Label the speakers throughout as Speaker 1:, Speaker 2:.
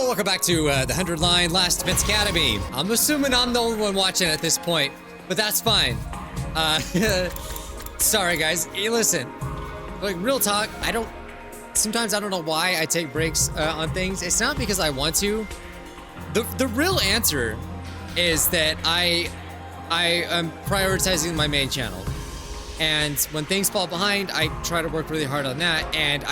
Speaker 1: welcome back to the 100 Line Last Defense Academy. I'm assuming I'm the only one watching at this point, but that's fine. Sorry guys. Hey, listen, like real talk, sometimes I don't know why I take breaks on things. It's not because I want to. The real answer is that I am prioritizing my main channel. And when things fall behind, I try to work really hard on that. And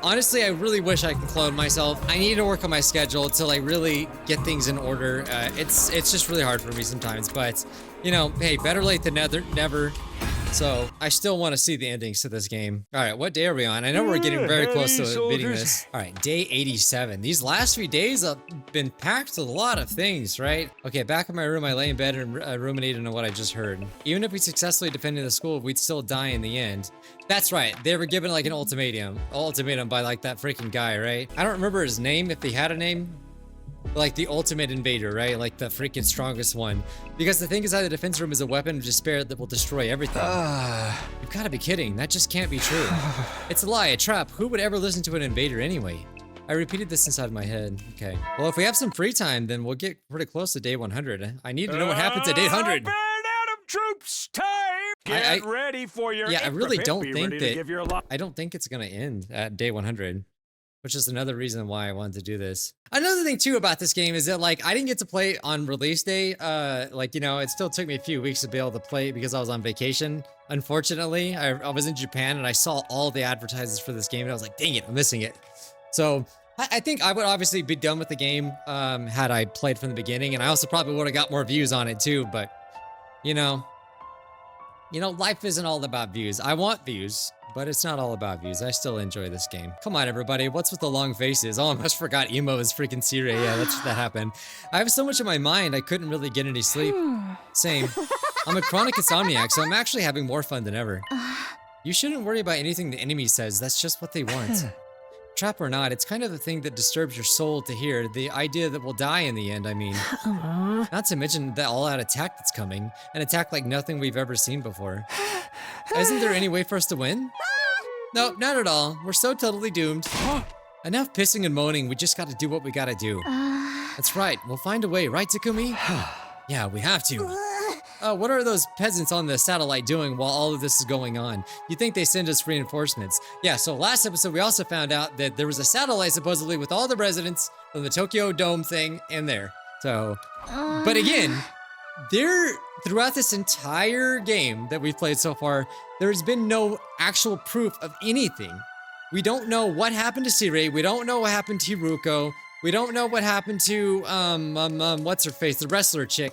Speaker 1: honestly, I really wish I could clone myself. I need to work on my schedule until I really get things in order. It's just really hard for me sometimes, but you know, hey, better late than never. So I still want to see the endings to this game. All right, what day are we on? I know we're getting very close to beating this. All right, day 87. These last few days have been packed with a lot of things, right? Okay, back in my room, I lay in bed and ruminated on what I just heard. Even if we successfully defended the school, we'd still die in the end. That's right, they were given like an ultimatum by like that freaking guy, right? I don't remember his name, if he had a name. Like the ultimate invader, right? Like the freaking strongest one. Because the thing inside the defense room is a weapon of despair that will destroy everything. You've got to be kidding. That just can't be true. It's a lie, a trap. Who would ever listen to an invader anyway? I repeated this inside my head. Okay. Well, if we have some free time, then we'll get pretty close to day 100. I need to know what happens at day 100.
Speaker 2: Burn out of troops, time! Get ready for your
Speaker 1: I really don't think that... I don't think it's going to end at day 100. Which is another reason why I wanted to do this. Another thing too about this game is that like I didn't get to play it on release day. Like, you know, it still took me a few weeks to be able to play it because I was on vacation. Unfortunately, I was in Japan and I saw all the advertisements for this game and I was like, dang it, I'm missing it. So I think I would obviously be done with the game had I played from the beginning, and I also probably would have got more views on it too, but you know, life isn't all about views. I want views, but it's not all about views. I still enjoy this game. Come on, everybody. What's with the long faces? Oh, I almost forgot Emo is freaking Siri. Yeah, that happened. I have so much in my mind, I couldn't really get any sleep. Same. I'm a chronic insomniac, so I'm actually having more fun than ever. You shouldn't worry about anything the enemy says. That's just what they want. Trap or not, it's kind of the thing that disturbs your soul to hear. The idea that we'll die in the end, I mean. Not to mention the all-out attack that's coming. An attack like nothing we've ever seen before. Isn't there any way for us to win? No, not at all. We're so totally doomed. Enough pissing and moaning, we just gotta do what we gotta do. That's right, we'll find a way, right, Takumi? Yeah, we have to. What are those peasants on the satellite doing while all of this is going on? You think they send us reinforcements? Yeah, so last episode we also found out that there was a satellite supposedly with all the residents from the Tokyo Dome thing in there. So, but again, throughout this entire game that we've played so far, there's been no actual proof of anything. We don't know what happened to Siri. We don't know what happened to Hiruko. We don't know what happened to, what's her face? The wrestler chick.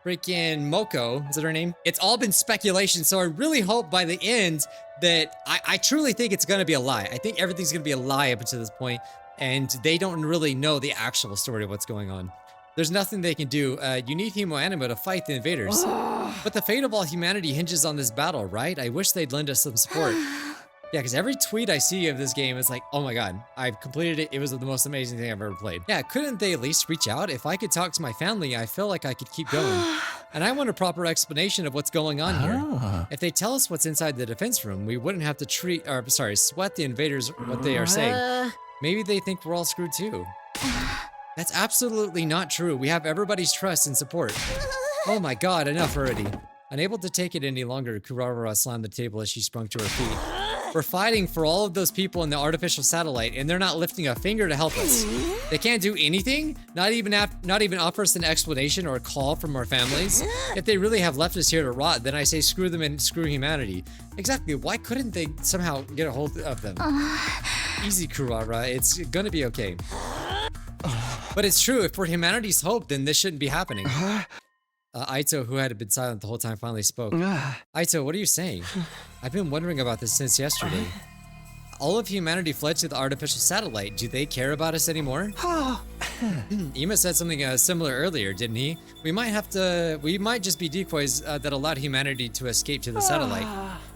Speaker 1: Freaking Moko, is that her name? It's all been speculation, so I really hope by the end that I truly think it's gonna be a lie. I think everything's gonna be a lie up until this point, and they don't really know the actual story of what's going on. There's nothing they can do. You need Hemo to fight the invaders. But the fate of all humanity hinges on this battle, right? I wish they'd lend us some support. Yeah, because every tweet I see of this game is like, oh my god, I've completed it. It was the most amazing thing I've ever played. Yeah, couldn't they at least reach out? If I could talk to my family, I feel like I could keep going. And I want a proper explanation of what's going on here. If they tell us what's inside the defense room, we wouldn't have to sweat the invaders what they are saying. Maybe they think we're all screwed too. That's absolutely not true. We have everybody's trust and support. Oh my god, enough already. Unable to take it any longer, Kurara slammed the table as she sprung to her feet. We're fighting for all of those people in the artificial satellite, and they're not lifting a finger to help us. They can't do anything? Not even offer us an explanation or a call from our families? If they really have left us here to rot, then I say screw them and screw humanity. Exactly, why couldn't they somehow get a hold of them? Easy, Kurara, it's gonna be okay. But it's true, if we're humanity's hope, then this shouldn't be happening. Aito, who had been silent the whole time, finally spoke. Aito, what are you saying? I've been wondering about this since yesterday. All of humanity fled to the artificial satellite. Do they care about us anymore? Ima said something similar earlier, didn't he? We might just be decoys that allowed humanity to escape to the satellite.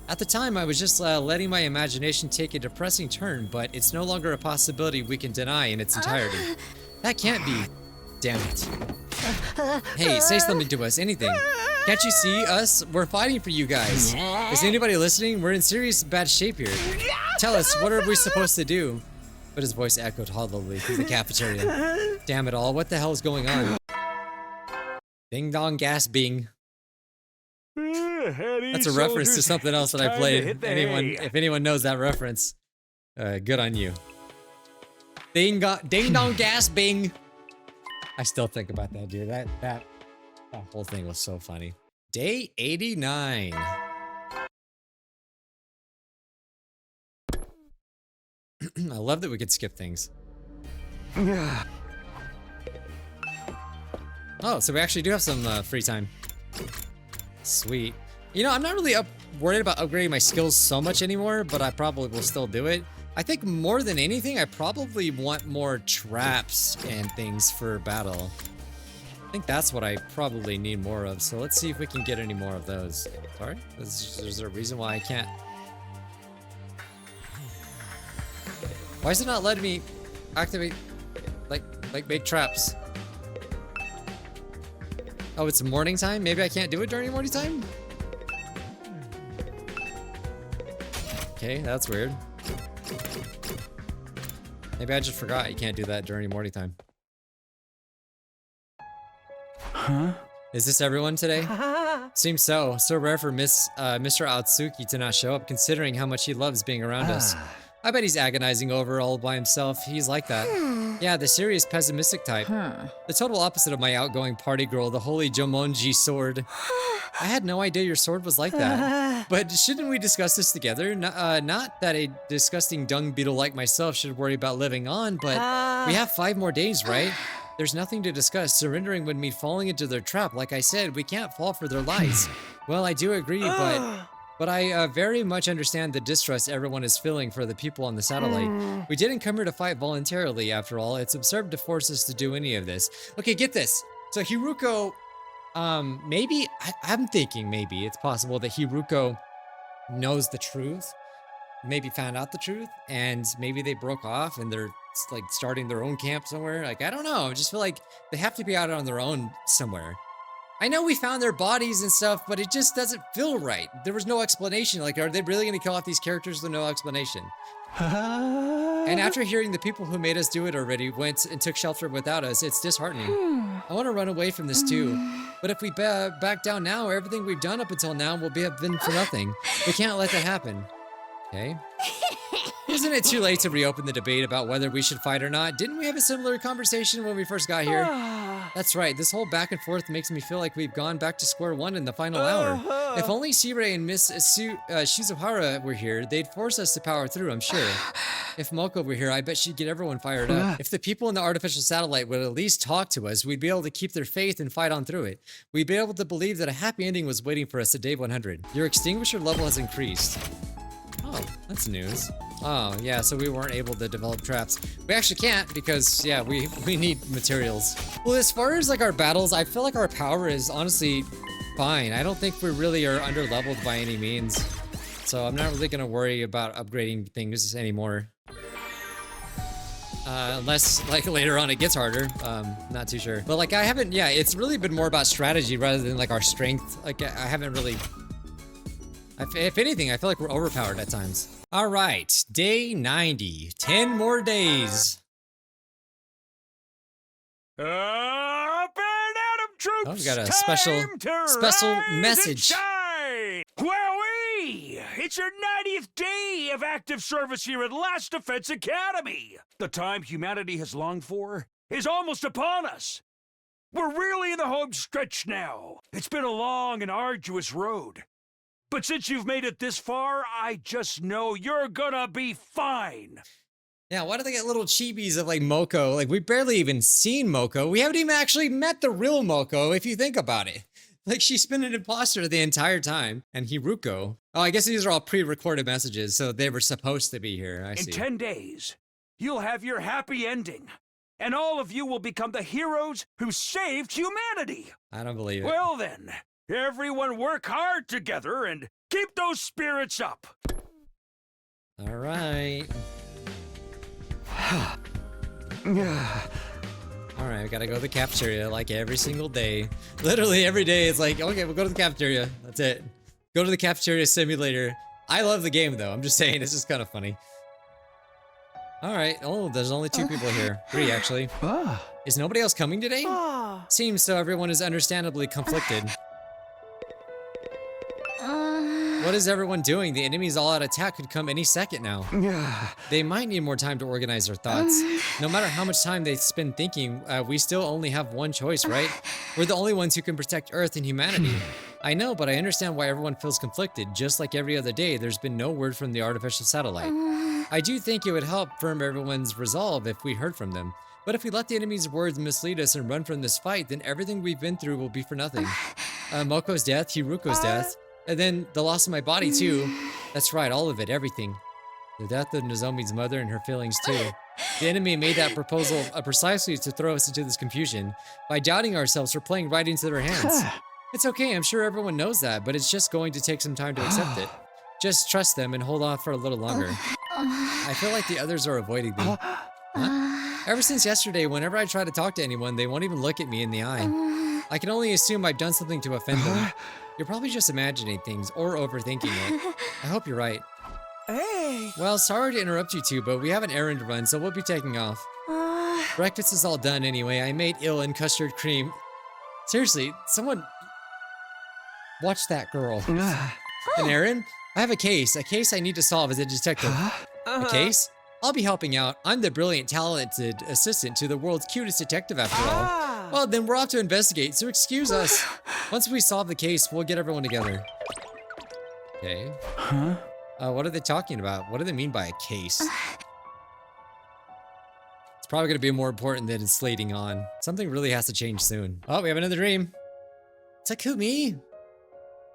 Speaker 1: At the time, I was just letting my imagination take a depressing turn, but it's no longer a possibility we can deny in its entirety. That can't be. Damn it. Hey, say something to us, anything. Can't you see us? We're fighting for you guys. Is anybody listening? We're in serious bad shape here. Tell us, what are we supposed to do? But his voice echoed hollowly through the cafeteria. Damn it all, what the hell is going on? Ding dong gas bing. That's a reference to something else that I played. If anyone knows that reference, good on you. Ding dong gas bing. I still think about that, dude. That whole thing was so funny. Day 89. I love that we could skip things. Oh, so we actually do have some free time. Sweet. You know, I'm not really worried about upgrading my skills so much anymore, but I probably will still do it. I think more than anything, I probably want more traps and things for battle. I think that's what I probably need more of, so let's see if we can get any more of those. Sorry? Is there a reason why I can't? Why is it not letting me activate, like make traps? Oh, it's morning time? Maybe I can't do it during morning time? Okay, that's weird. Maybe I just forgot you can't do that during morning time.
Speaker 2: Huh?
Speaker 1: Is this everyone today? Seems so. So rare for Mr. Atsuki to not show up, considering how much he loves being around us. I bet he's agonizing over all by himself. He's like that. Yeah, the serious pessimistic type. The total opposite of my outgoing party girl, the holy Jomonji sword. I had no idea your sword was like that. But shouldn't we discuss this together? Not that a disgusting dung beetle like myself should worry about living on, but we have 5 more days, right? There's nothing to discuss. Surrendering would mean falling into their trap. Like I said, we can't fall for their lies. Well, I do agree, but I very much understand the distrust everyone is feeling for the people on the satellite. We didn't come here to fight voluntarily, after all. It's absurd to force us to do any of this. Okay, get this. So Hiruko, maybe, I'm thinking maybe it's possible that Hiruko knows the truth, maybe found out the truth, and maybe they broke off and they're like starting their own camp somewhere. Like, I don't know. I just feel like they have to be out on their own somewhere. I know we found their bodies and stuff, but it just doesn't feel right. There was no explanation. Like, are they really going to kill off these characters with no explanation? And after hearing the people who made us do it already went and took shelter without us, it's disheartening. I want to run away from this too. But if we back down now, everything we've done up until now will have been for nothing. We can't let that happen. Okay. Isn't it too late to reopen the debate about whether we should fight or not? Didn't we have a similar conversation when we first got here? That's right, this whole back and forth makes me feel like we've gone back to square one in the final hour. If only Sirei and Miss Shizuhara were here, they'd force us to power through, I'm sure. If Moko were here, I bet she'd get everyone fired up. If the people in the artificial satellite would at least talk to us, we'd be able to keep their faith and fight on through it. We'd be able to believe that a happy ending was waiting for us at day 100. Your extinguisher level has increased. Oh, that's news. Oh, yeah, so we weren't able to develop traps. We actually can't because, yeah, we need materials. Well, as far as, like, our battles, I feel like our power is honestly fine. I don't think we really are under-leveled by any means. So I'm not really going to worry about upgrading things anymore. Unless, like, later on it gets harder. Not too sure. But, like, I haven't, yeah, it's really been more about strategy rather than, like, our strength. Like, I haven't really... If anything, I feel like we're overpowered at times. All right, day 90. 10 more days.
Speaker 2: Up and Adam troops.
Speaker 1: Oh, we got a special message.
Speaker 2: Wowee! It's your 90th day of active service here at Last Defense Academy. The time humanity has longed for is almost upon us. We're really in the home stretch now. It's been a long and arduous road. But since you've made it this far, I just know you're gonna be fine.
Speaker 1: Yeah, why do they get little chibis of, like, Moko? Like, we've barely even seen Moko. We haven't even actually met the real Moko, if you think about it. Like, she's been an imposter the entire time. And Hiruko. Oh, I guess these are all pre-recorded messages, so they were supposed to be here. I see.
Speaker 2: In 10 days, you'll have your happy ending. And all of you will become the heroes who saved humanity.
Speaker 1: I don't believe it.
Speaker 2: Well then. Everyone work hard together and keep those spirits up.
Speaker 1: All right. All right, we gotta go to the cafeteria like every single day. Literally every day it's like, okay, we'll go to the cafeteria. That's it. Go to the cafeteria simulator. I love the game though. I'm just saying, it's just kind of funny. All right. Oh, there's only 2 people here. 3, actually. Is nobody else coming today? Seems so everyone is understandably conflicted. What is everyone doing? The enemy's all-out attack could come any second now. They might need more time to organize their thoughts. No matter how much time they spend thinking, we still only have one choice, right? We're the only ones who can protect Earth and humanity. I know, but I understand why everyone feels conflicted. Just like every other day, there's been no word from the artificial satellite. I do think it would help firm everyone's resolve if we heard from them. But if we let the enemy's words mislead us and run from this fight, then everything we've been through will be for nothing. Moko's death, Hiruko's death, and then the loss of my body too. That's right, all of it, everything. The death of Nozomi's mother and her feelings too. The enemy made that proposal precisely to throw us into this confusion. By doubting ourselves, we're playing right into their hands. It's okay, I'm sure everyone knows that, but it's just going to take some time to accept it. Just trust them and hold off for a little longer. I feel like the others are avoiding me. Huh? Ever since yesterday, whenever I try to talk to anyone, they won't even look at me in the eye. I can only assume I've done something to offend them. You're probably just imagining things or overthinking it. I hope you're right.
Speaker 3: Hey!
Speaker 1: Well, sorry to interrupt you two, but we have an errand to run, so we'll be taking off. Breakfast is all done anyway. I made eel and custard cream. Seriously, someone... Watch that girl. An errand? I have a case I need to solve as a detective. A case? I'll be helping out. I'm the brilliant, talented assistant to the world's cutest detective after all. Well, then we're off to investigate, so excuse us. Once we solve the case, we'll get everyone together. Okay. What are they talking about? What do they mean by a case? It's probably gonna be more important than it's slating on. Something really has to change soon. Oh, we have another dream. Takumi!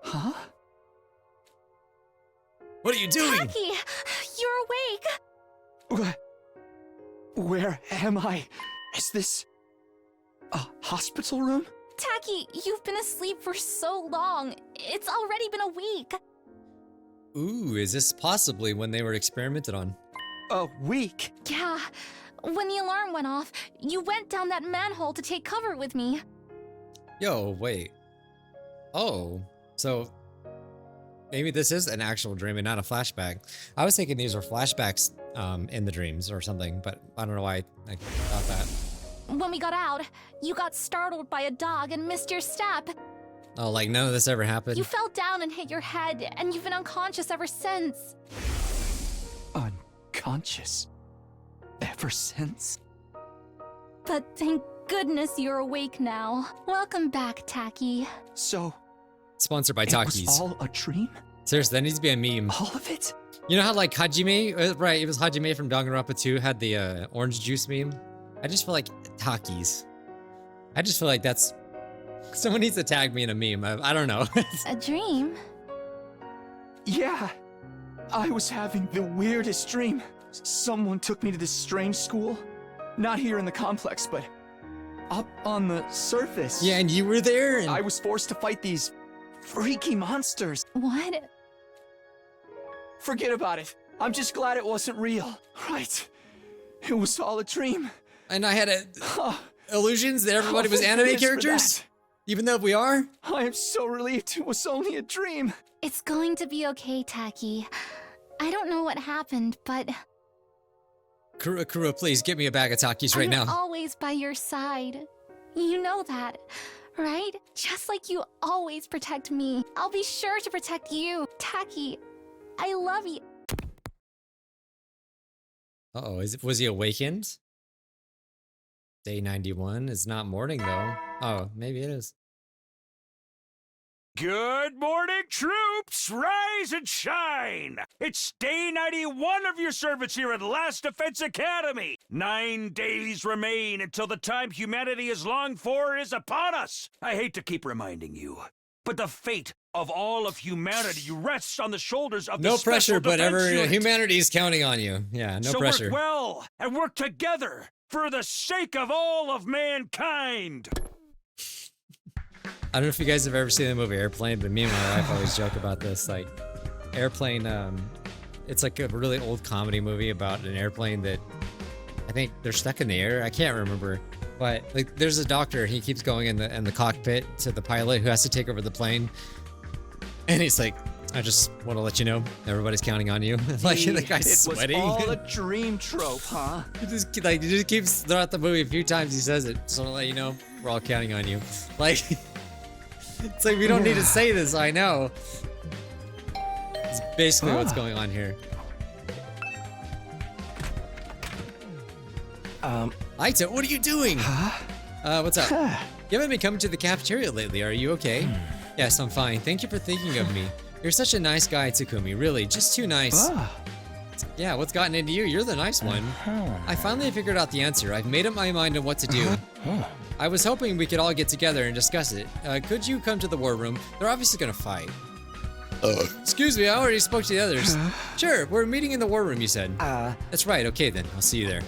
Speaker 3: Huh?
Speaker 1: What are you doing?
Speaker 4: Taki, you're awake.
Speaker 3: Where am I? Is this a hospital room?
Speaker 4: Taki, you've been asleep for so long. It's already been a week.
Speaker 1: Ooh, is this possibly when they were experimented on?
Speaker 3: A week?
Speaker 4: Yeah, when the alarm went off, you went down that manhole to take cover with me.
Speaker 1: Yo, wait. Oh, so maybe this is an actual dream and not a flashback. I was thinking these were flashbacks in the dreams or something, but I don't know why I thought that.
Speaker 4: When we got out, you got startled by a dog and missed your step.
Speaker 1: Oh, like none of this ever happened?
Speaker 4: You fell down and hit your head, and you've been unconscious ever since.
Speaker 3: Unconscious? Ever since?
Speaker 4: But thank goodness you're awake now. Welcome back, Taki.
Speaker 3: So...
Speaker 1: Sponsored by
Speaker 3: it
Speaker 1: Takis.
Speaker 3: was all a dream?
Speaker 1: Seriously, that needs to be a meme.
Speaker 3: All of it?
Speaker 1: You know how like Hajime, right, it was Hajime from Danganronpa 2 had the orange juice meme? I just feel like Takis. I just feel like that's... Someone needs to tag me in a meme. I don't know.
Speaker 4: A dream?
Speaker 3: Yeah. I was having the weirdest dream. Someone took me to this strange school. Not here in the complex, but up on the surface.
Speaker 1: Yeah, and you were there? And...
Speaker 3: I was forced to fight these freaky monsters.
Speaker 4: What?
Speaker 3: Forget about it. I'm just glad it wasn't real. Right. It was all a dream.
Speaker 1: And I had illusions that everybody was anime characters? Even though we are?
Speaker 3: I am so relieved it was only a dream.
Speaker 4: It's going to be okay, Taki. I don't know what happened, but...
Speaker 1: Kurua, please get me a bag of Takis right now.
Speaker 4: I'm always by your side. You know that, right? Just like you always protect me. I'll be sure to protect you. Taki, I love you.
Speaker 1: Uh-oh, was he awakened? Day 91 is not morning though. Oh, maybe it is.
Speaker 2: Good morning, troops! Rise and shine! It's day 91 of your service here at Last Defense Academy! 9 days remain until the time humanity has longed for is upon us! I hate to keep reminding you, but the fate of all of humanity rests on the shoulders of the
Speaker 1: No
Speaker 2: Special
Speaker 1: pressure, but
Speaker 2: Defense Unit.
Speaker 1: humanity is counting on you. Yeah, no
Speaker 2: so
Speaker 1: pressure.
Speaker 2: Work well and work together for the sake of all of mankind!
Speaker 1: I don't know if you guys have ever seen the movie Airplane, but me and my wife always joke about this. Like, Airplane, it's like a really old comedy movie about an airplane that I think they're stuck in the air. I can't remember, but like, there's a doctor. He keeps going in the cockpit to the pilot who has to take over the plane, and he's like, I just want to let you know, everybody's counting on you. Like, the guy's sweating.
Speaker 3: It was all a dream trope, huh?
Speaker 1: He just keeps throughout the movie a few times he says it. Just want to let you know, we're all counting on you. Like, it's like we don't need to say this, I know. It's basically what's going on here. Aita, what are you doing? What's up? You haven't been coming to the cafeteria lately, are you okay? Yes, I'm fine. Thank you for thinking of me. You're such a nice guy, Takumi, really, just too nice. Yeah, what's gotten into you? You're the nice one. I finally figured out the answer. I've made up my mind on what to do. I was hoping we could all get together and discuss it. Could you come to the war room? They're obviously gonna fight. Excuse me, I already spoke to the others. Sure, we're meeting in the war room, you said. That's right, okay then, I'll see you there.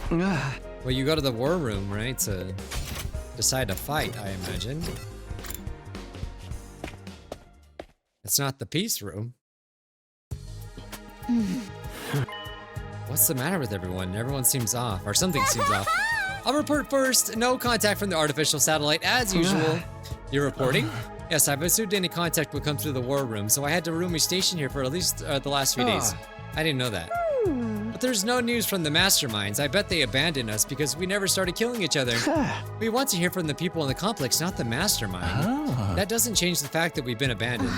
Speaker 1: Well, you go to the war room, right, to decide to fight, I imagine. It's not the peace room. What's the matter with everyone? Everyone seems off, or something seems off. I'll report first. No contact from the artificial satellite, as usual. You're reporting? Yes, I've assumed any contact will come through the war room, so I had to room a station here for at least the last few days. I didn't know that. But there's no news from the masterminds. I bet they abandoned us because we never started killing each other. We want to hear from the people in the complex, not the mastermind. That doesn't change the fact that we've been abandoned.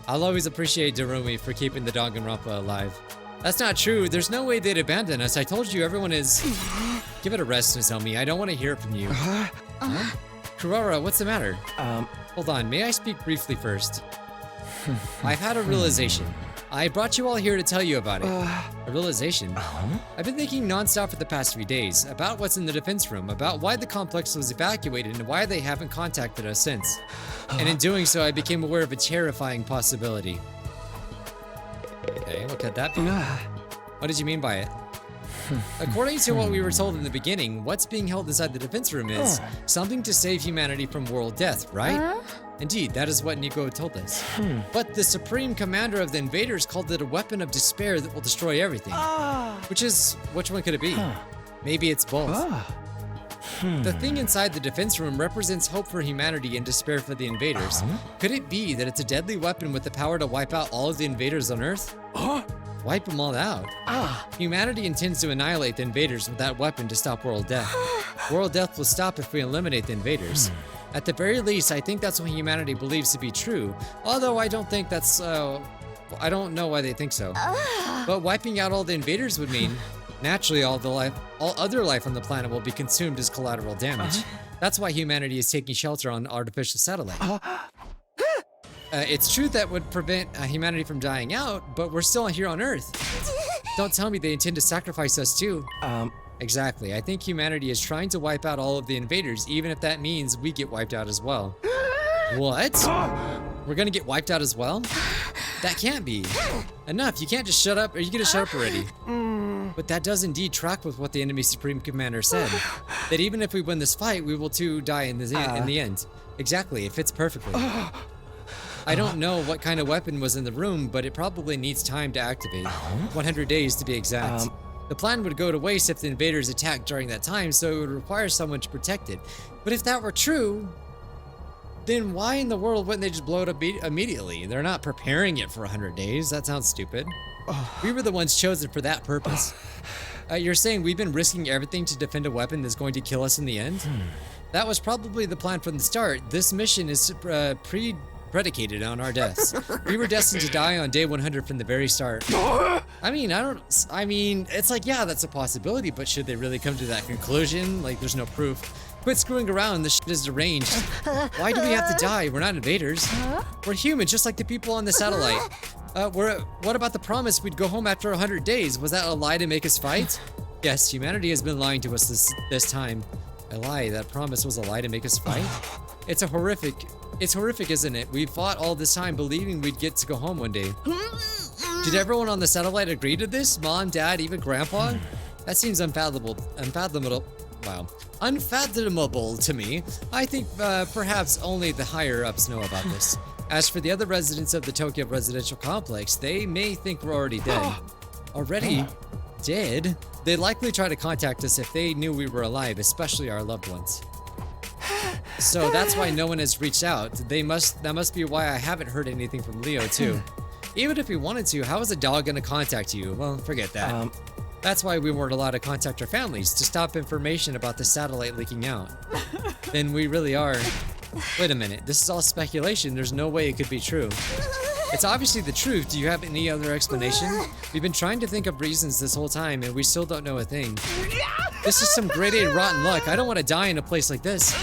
Speaker 1: I'll always appreciate Darumi for keeping the Danganronpa alive. That's not true. There's no way they'd abandon us. I told you everyone is... Give it a rest, Nozomi. I don't want to hear it from you. Kurara, what's the matter? Hold on. May I speak briefly first? I've had a realization. I brought you all here to tell you about it. A realization? I've been thinking nonstop for the past few days about what's in the defense room, about why the complex was evacuated and why they haven't contacted us since. And in doing so, I became aware of a terrifying possibility. Okay, what could that be? What did you mean by it? According to what we were told in the beginning, what's being held inside the defense room is something to save humanity from world death, right? Indeed, that is what Nico told us. But the supreme commander of the invaders called it a weapon of despair that will destroy everything. Which one could it be? Maybe it's both. The thing inside the defense room represents hope for humanity and despair for the invaders. Could it be that it's a deadly weapon with the power to wipe out all of the invaders on Earth? Wipe them all out. Humanity intends to annihilate the invaders with that weapon to stop world death. World death will stop if we eliminate the invaders. At the very least, I think that's what humanity believes to be true, although I don't think that's, I don't know why they think so. But wiping out all the invaders would mean, naturally all other life on the planet will be consumed as collateral damage. That's why humanity is taking shelter on artificial satellite. It's true that would prevent humanity from dying out, but we're still here on Earth. Don't tell me they intend to sacrifice us too. Exactly. I think humanity is trying to wipe out all of the invaders, even if that means we get wiped out as well. What? We're gonna get wiped out as well? That can't be. Enough, you can't just shut up, or you gotta shut up already. But that does indeed track with what the enemy supreme commander said. That even if we win this fight, we will too die in the end. Exactly, it fits perfectly. I don't know what kind of weapon was in the room, but it probably needs time to activate. 100 days to be exact. The plan would go to waste if the invaders attacked during that time, so it would require someone to protect it. But if that were true, then why in the world wouldn't they just blow it up immediately? They're not preparing it for 100 days. That sounds stupid. We were the ones chosen for that purpose. You're saying we've been risking everything to defend a weapon that's going to kill us in the end? That was probably the plan from the start. This mission is predicated on our deaths. We were destined to die on day 100 from the very start. I mean, it's like, yeah, that's a possibility, but should they really come to that conclusion? Like, there's no proof. Quit screwing around, this shit is deranged. Why do we have to die? We're not invaders. We're human, just like the people on the satellite. What about the promise we'd go home after 100 days? Was that a lie to make us fight? Yes, humanity has been lying to us this time. A lie, that promise was a lie to make us fight? It's horrific, isn't it? We fought all this time believing we'd get to go home one day. Did everyone on the satellite agree to this? Mom, Dad, even Grandpa? That seems unfathomable to me. I think perhaps only the higher-ups know about this. As for the other residents of the Tokyo residential complex, they may think we're already dead. Already dead? They'd likely try to contact us if they knew we were alive, especially our loved ones. So that's why no one has reached out. That must be why I haven't heard anything from Leo too. Even if we wanted to, how is a dog gonna contact you? Well, forget that. That's why we weren't allowed to contact our families, to stop information about the satellite leaking out. Then we really are. Wait a minute, this is all speculation. There's no way it could be true. It's obviously the truth. Do you have any other explanation? We've been trying to think of reasons this whole time and we still don't know a thing. This is some grade A rotten luck. I don't want to die in a place like this.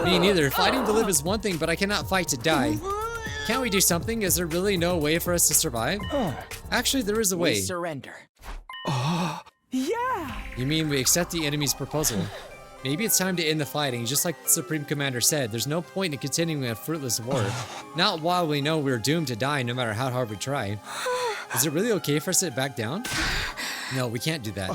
Speaker 1: Me neither. Fighting to live is one thing, but I cannot fight to die. Can't we do something? Is there really no way for us to survive? Actually, there is a way.
Speaker 5: We surrender.
Speaker 3: Yeah!
Speaker 1: You mean we accept the enemy's proposal? Maybe it's time to end the fighting, just like the Supreme Commander said. There's no point in continuing a fruitless war. Not while we know we're doomed to die no matter how hard we try. Is it really okay for us to back down? No, we can't do that.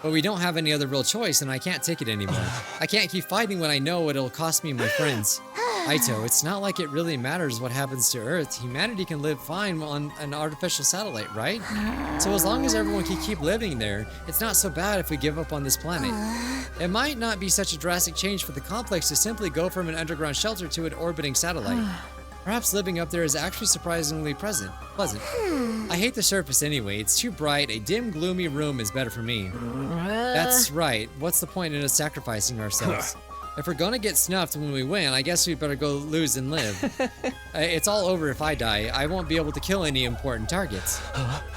Speaker 1: But we don't have any other real choice and I can't take it anymore. I can't keep fighting when I know it'll cost me and my friends. Aito, it's not like it really matters what happens to Earth. Humanity can live fine on an artificial satellite, right? So as long as everyone can keep living there, it's not so bad if we give up on this planet. It might not be such a drastic change for the complex to simply go from an underground shelter to an orbiting satellite. Perhaps living up there is actually surprisingly pleasant. I hate the surface anyway. It's too bright. A dim, gloomy room is better for me. That's right. What's the point in us sacrificing ourselves? If we're gonna get snuffed when we win, I guess we better go lose and live. It's all over if I die. I won't be able to kill any important targets.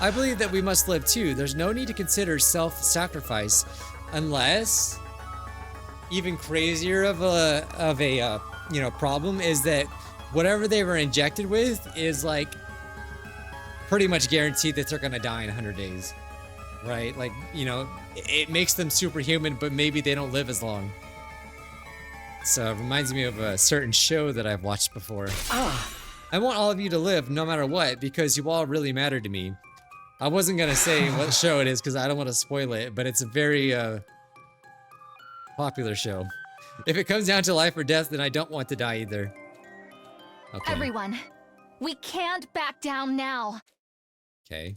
Speaker 1: I believe that we must live too. There's no need to consider self-sacrifice unless even crazier of a problem is that whatever they were injected with is like pretty much guaranteed that they're gonna die in 100 days, right? Like, it makes them superhuman, but maybe they don't live as long. So it reminds me of a certain show that I've watched before. I want all of you to live no matter what because you all really matter to me. I wasn't gonna say what show it is because I don't want to spoil it, but it's a very popular show. If it comes down to life or death, then I don't want to die either. Okay.
Speaker 4: Everyone, we can't back down now.
Speaker 1: Okay.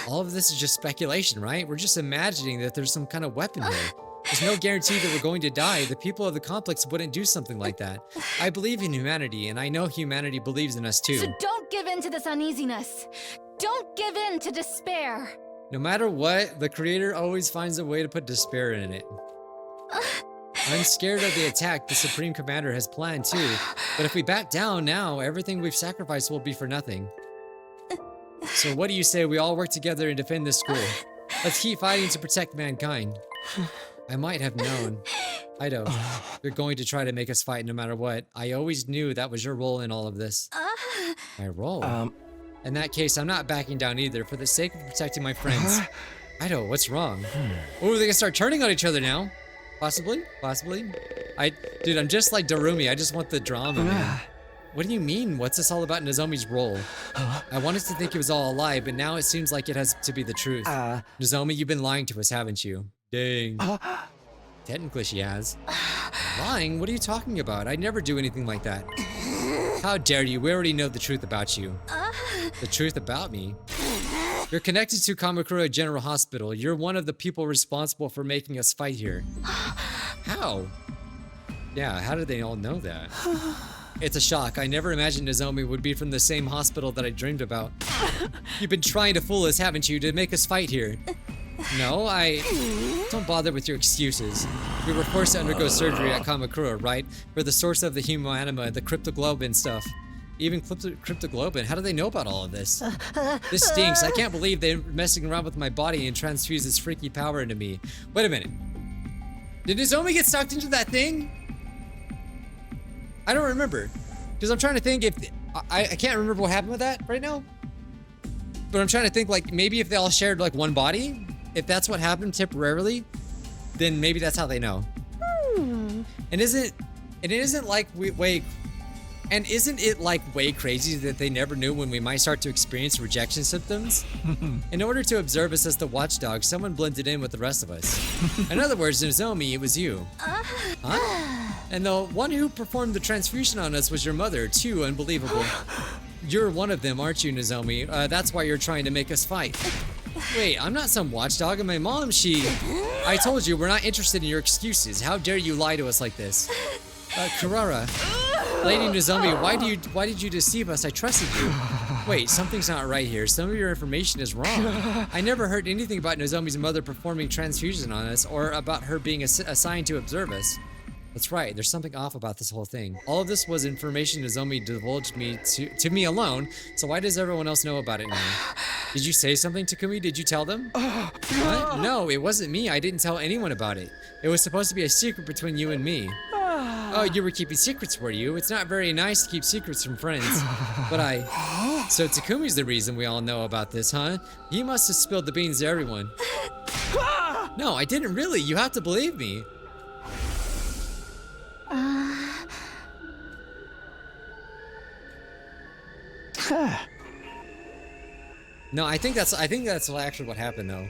Speaker 1: All of this is just speculation, right? We're just imagining that there's some kind of weapon here. There's no guarantee that we're going to die. The people of the complex wouldn't do something like that. I believe in humanity, and I know humanity believes in us too.
Speaker 4: So don't give in to this uneasiness. Don't give in to despair.
Speaker 1: No matter what, the creator always finds a way to put despair in it. I'm scared of the attack the Supreme Commander has planned too, but if we back down now, everything we've sacrificed will be for nothing. So what do you say we all work together and defend this school? Let's keep fighting to protect mankind. I might have known. Aito, you're going to try to make us fight no matter what. I always knew that was your role in all of this. My role? In that case, I'm not backing down either for the sake of protecting my friends. Aito, what's wrong? Oh, they gonna start turning on each other now. Possibly? Dude, I'm just like Darumi. I just want the drama, man. What do you mean? What's this all about Nozomi's role? I wanted to think it was all a lie, but now it seems like it has to be the truth. Nozomi, you've been lying to us, haven't you? Dang. Technically she has. Lying? What are you talking about? I'd never do anything like that. How dare you? We already know the truth about you. The truth about me? You're connected to Kamakura General Hospital. You're one of the people responsible for making us fight here. How? Yeah, how did they all know that? It's a shock. I never imagined Nozomi would be from the same hospital that I dreamed about. You've been trying to fool us, haven't you, to make us fight here? No, don't bother with your excuses. We were forced to undergo surgery at Kamakura, right? For the source of the humanima, the cryptoglobin stuff. Even cryptoglobin, how do they know about all of this? This stinks. I can't believe they're messing around with my body and transfuse this freaky power into me. Wait a minute. Did Nozomi get sucked into that thing? I don't remember. Because I'm trying to think if... I can't remember what happened with that right now. But I'm trying to think, like, maybe if they all shared, like, one body? If that's what happened temporarily, then maybe that's how they know. And isn't it like way crazy that they never knew when we might start to experience rejection symptoms? In order to observe us as the watchdog, someone blended in with the rest of us. In other words, Nozomi, it was you. Huh? And the one who performed the transfusion on us was your mother, too. Unbelievable. You're one of them, aren't you, Nozomi? That's why you're trying to make us fight. Wait, I'm not some watchdog, and my mom, I told you, we're not interested in your excuses. How dare you lie to us like this? Kurara. Lady Nozomi, why did you deceive us? I trusted you. Wait, something's not right here. Some of your information is wrong. I never heard anything about Nozomi's mother performing transfusion on us or about her being assigned to observe us. That's right, there's something off about this whole thing. All of this was information Nozomi divulged me to me alone, so why does everyone else know about it now? Did you say something, Takumi? Did you tell them? What? No, it wasn't me. I didn't tell anyone about it. It was supposed to be a secret between you and me. Oh, you were keeping secrets, were you? It's not very nice to keep secrets from friends. But So Takumi's the reason we all know about this, huh? He must have spilled the beans to everyone. No, I didn't really. You have to believe me. No, I think that's actually what happened though.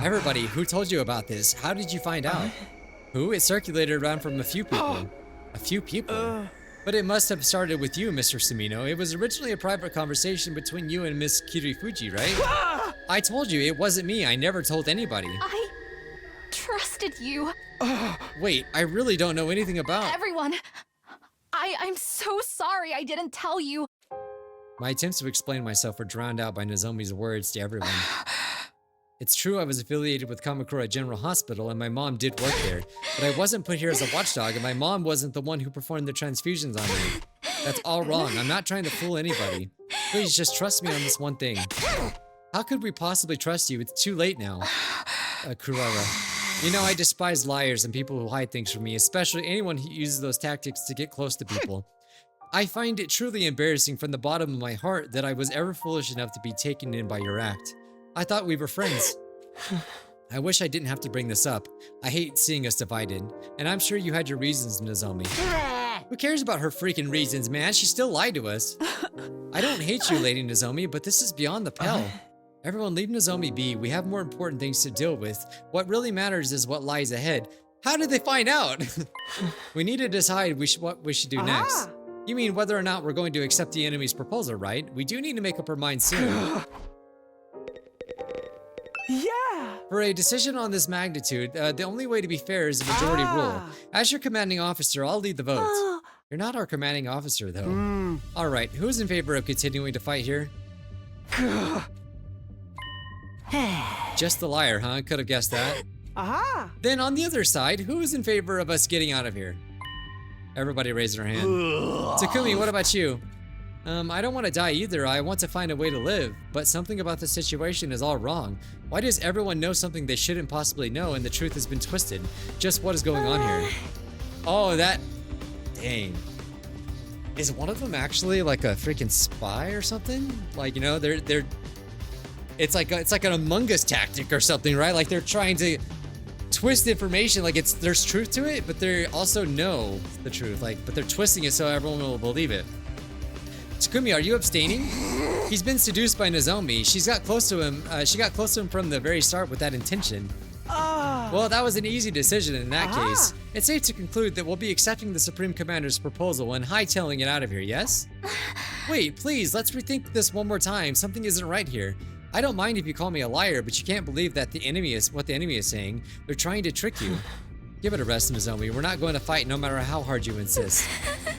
Speaker 1: Everybody, who told you about this? How did you find out? Who? It circulated around from a few people. A few people? But it must have started with you, Mr. Sumino. It was originally a private conversation between you and Miss Kirifuji, right? I told you, it wasn't me. I never told anybody.
Speaker 4: I trusted you.
Speaker 1: Wait, I really don't know anything about...
Speaker 4: Everyone, I'm so sorry I didn't tell you.
Speaker 1: My attempts to explain myself were drowned out by Nozomi's words to everyone. It's true I was affiliated with Kamakura General Hospital and my mom did work there, but I wasn't put here as a watchdog and my mom wasn't the one who performed the transfusions on me. That's all wrong. I'm not trying to fool anybody. Please just trust me on this one thing. How could we possibly trust you? It's too late now. Kurara. You know, I despise liars and people who hide things from me, especially anyone who uses those tactics to get close to people. I find it truly embarrassing from the bottom of my heart that I was ever foolish enough to be taken in by your act. I thought we were friends. I wish I didn't have to bring this up. I hate seeing us divided. And I'm sure you had your reasons, Nozomi. Who cares about her freaking reasons, man? She still lied to us. I don't hate you, Lady Nozomi, but this is beyond the pale. Everyone leave Nozomi be. We have more important things to deal with. What really matters is what lies ahead. How did they find out? We need to decide what we should do next. You mean whether or not we're going to accept the enemy's proposal, right? We do need to make up our minds soon.
Speaker 3: Yeah!
Speaker 1: For a decision on this magnitude, the only way to be fair is a majority rule. As your commanding officer, I'll lead the vote. You're not our commanding officer, though. All right, who's in favor of continuing to fight here? Just the liar, huh? Could have guessed that. Then on the other side, who is in favor of us getting out of here? Everybody raise their hand. Takumi, what about you? I don't want to die either. I want to find a way to live, but something about the situation is all wrong. Why does everyone know something they shouldn't possibly know and the truth has been twisted? Just what is going on here? Oh, that... Dang. Is one of them actually like a freaking spy or something? Like, you know, they're... It's like an Among Us tactic or something, right? Like they're trying to twist information, like there's truth to it, but they also know the truth, but they're twisting it so everyone will believe it. Takumi, are you abstaining? He's been seduced by Nozomi. She got close to him from the very start with that intention. Well, that was an easy decision in that case. It's safe to conclude that we'll be accepting the Supreme Commander's proposal and hightailing it out of here, yes? Wait, please, let's rethink this one more time. Something isn't right here. I don't mind if you call me a liar, but you can't believe that what the enemy is saying. They're trying to trick you. Give it a rest, Nozomi. We're not going to fight no matter how hard you insist.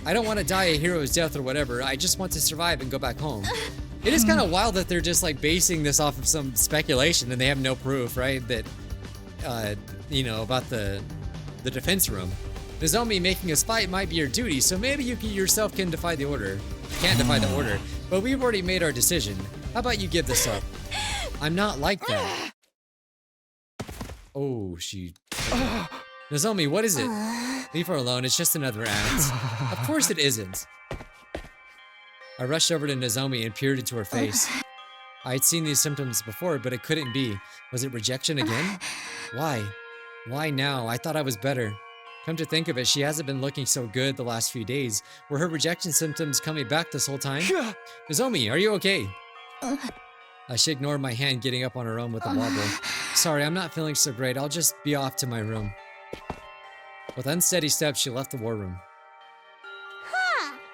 Speaker 1: I don't want to die a hero's death or whatever. I just want to survive and go back home. It is kind of wild that they're just like basing this off of some speculation and they have no proof, right? That, you know, about the defense room. Nozomi, making us fight might be your duty, so maybe you yourself can defy the order. Can't defy the order, but we've already made our decision. How about you give this up? I'm not like that. Oh, she... Nozomi, what is it? Leave her alone, it's just another act. Of course it isn't. I rushed over to Nozomi and peered into her face. I had seen these symptoms before, but it couldn't be. Was it rejection again? Why? Why now? I thought I was better. Come to think of it, she hasn't been looking so good the last few days. Were her rejection symptoms coming back this whole time? Nozomi, are you okay? She ignored my hand getting up on her own with a wobble. Sorry, I'm not feeling so great. I'll just be off to my room. With unsteady steps, she left the war room.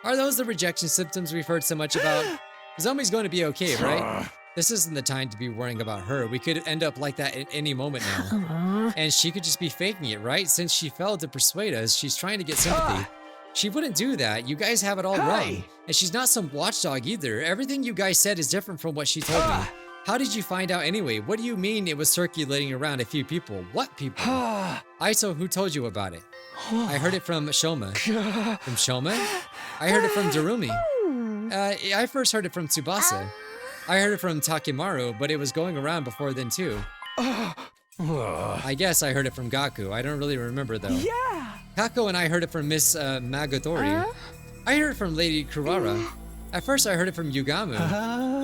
Speaker 1: Are those the rejection symptoms we've heard so much about? Nozomi's going to be okay, right? This isn't the time to be worrying about her. We could end up like that at any moment now. And she could just be faking it, right? Since she failed to persuade us, she's trying to get sympathy. She wouldn't do that. You guys have it all wrong. And she's not some watchdog either. Everything you guys said is different from what she told me. How did you find out anyway? What do you mean it was circulating around a few people? What people? Iso, who told you about it? I heard it from Shoma. From Shoma? I heard it from Darumi. I first heard it from Tsubasa. I heard it from Takimaru, but it was going around before then too. I guess I heard it from Gaku. I don't really remember though.
Speaker 3: Yeah!
Speaker 1: Kako and I heard it from Miss Magatori. I heard it from Lady Kurara. At first I heard it from Yugamu.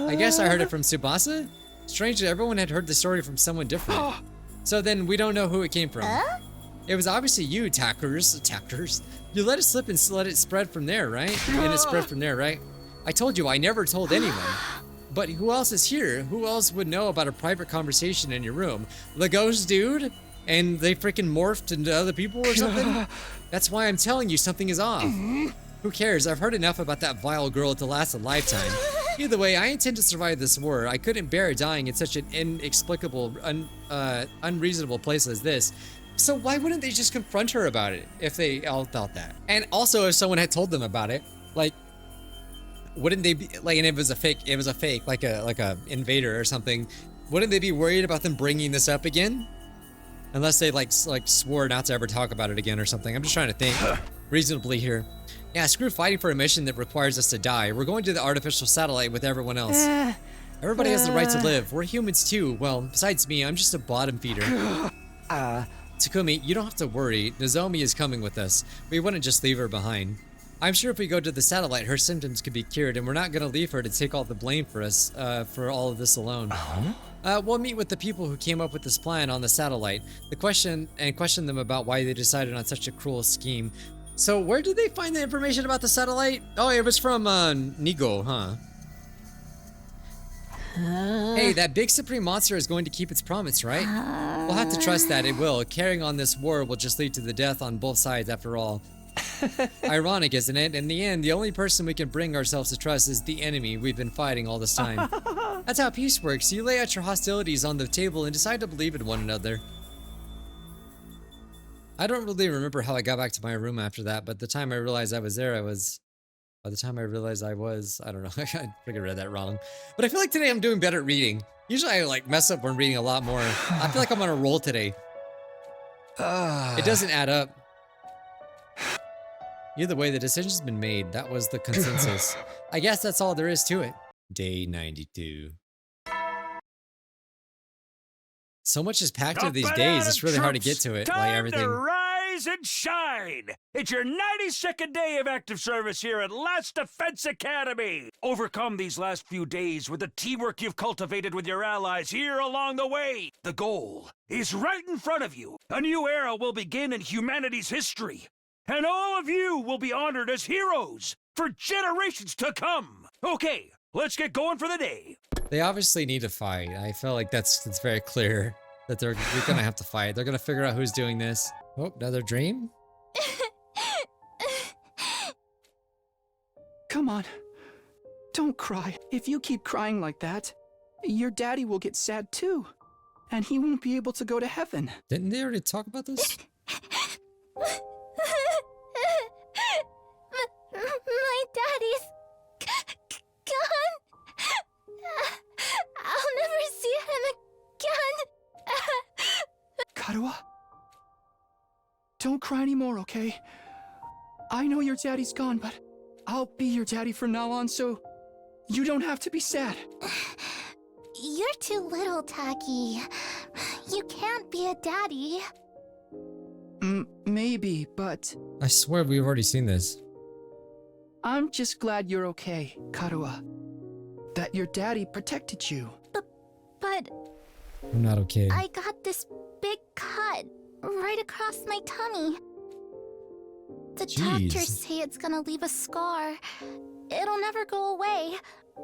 Speaker 1: I guess I heard it from Tsubasa? Strange that everyone had heard the story from someone different. So then we don't know who it came from. It was obviously you, Tackers. You let it slip and let it spread from there, right? And it spread from there, right? I told you I never told anyone. But who else is here? Who else would know about a private conversation in your room? The ghost dude? And they freaking morphed into other people or something? That's why I'm telling you something is off. Who cares? I've heard enough about that vile girl to last a lifetime. Either way, I intend to survive this war. I couldn't bear dying in such an inexplicable, unreasonable place as this. So why wouldn't they just confront her about it if they all thought that? And also if someone had told them about it, like, wouldn't they be like, and it was a fake, like a invader or something, wouldn't they be worried about them bringing this up again? Unless they like swore not to ever talk about it again or something. I'm just trying to think reasonably here. Yeah, screw fighting for a mission that requires us to die. We're going to the artificial satellite with everyone else. Everybody has the right to live. We're humans too. Well, besides me, I'm just a bottom feeder. Takumi, you don't have to worry. Nozomi is coming with us. We wouldn't just leave her behind. I'm sure if we go to the satellite, her symptoms could be cured, and we're not going to leave her to take all the blame for us, for all of this alone. We'll meet with the people who came up with this plan on the satellite. Question them about why they decided on such a cruel scheme. So where did they find the information about the satellite? Oh, it was from Nigo, huh? Hey, that big supreme monster is going to keep its promise, right? We'll have to trust that it will. Carrying on this war will just lead to the death on both sides after all. Ironic, isn't it? In the end, the only person we can bring ourselves to trust is the enemy we've been fighting all this time. That's how peace works. You lay out your hostilities on the table and decide to believe in one another. I don't really remember how I got back to my room after that, but the time I realized I was there, by the time I realized I don't know, I freaking read that wrong. But I feel like today I'm doing better at reading. Usually I like mess up when reading a lot more. I feel like I'm on a roll today. It doesn't add up. Either way, the decision's been made. That was the consensus. I guess that's all there is to it. Day 92. So much is packed into these days. It's really hard to get to it. Like everything.
Speaker 2: Time to rise and shine. It's your 92nd day of active service here at Last Defense Academy. Overcome these last few days with the teamwork you've cultivated with your allies here along the way. The goal is right in front of you. A new era will begin in humanity's history. And all of you will be honored as heroes for generations to come. Okay, let's get going for the day.
Speaker 1: They obviously need to fight. I feel like that's very clear that they're gonna have to fight. They're gonna figure out who's doing this. Oh, another dream?
Speaker 3: Come on. Don't cry. If you keep crying like that, your daddy will get sad too. And he won't be able to go to heaven.
Speaker 1: Didn't they already talk about this?
Speaker 4: My daddy's gone. I'll never see him again.
Speaker 3: Karuha? Don't cry anymore, okay? I know your daddy's gone, but I'll be your daddy from now on, so you don't have to be sad.
Speaker 4: You're too little, Taki. You can't be a daddy.
Speaker 3: Maybe, but
Speaker 1: I swear we've already seen this.
Speaker 3: I'm just glad you're okay, Karuha. That your daddy protected you.
Speaker 4: But
Speaker 1: I'm not okay.
Speaker 4: I got this big cut right across my tummy. The doctors say it's gonna leave a scar. It'll never go away.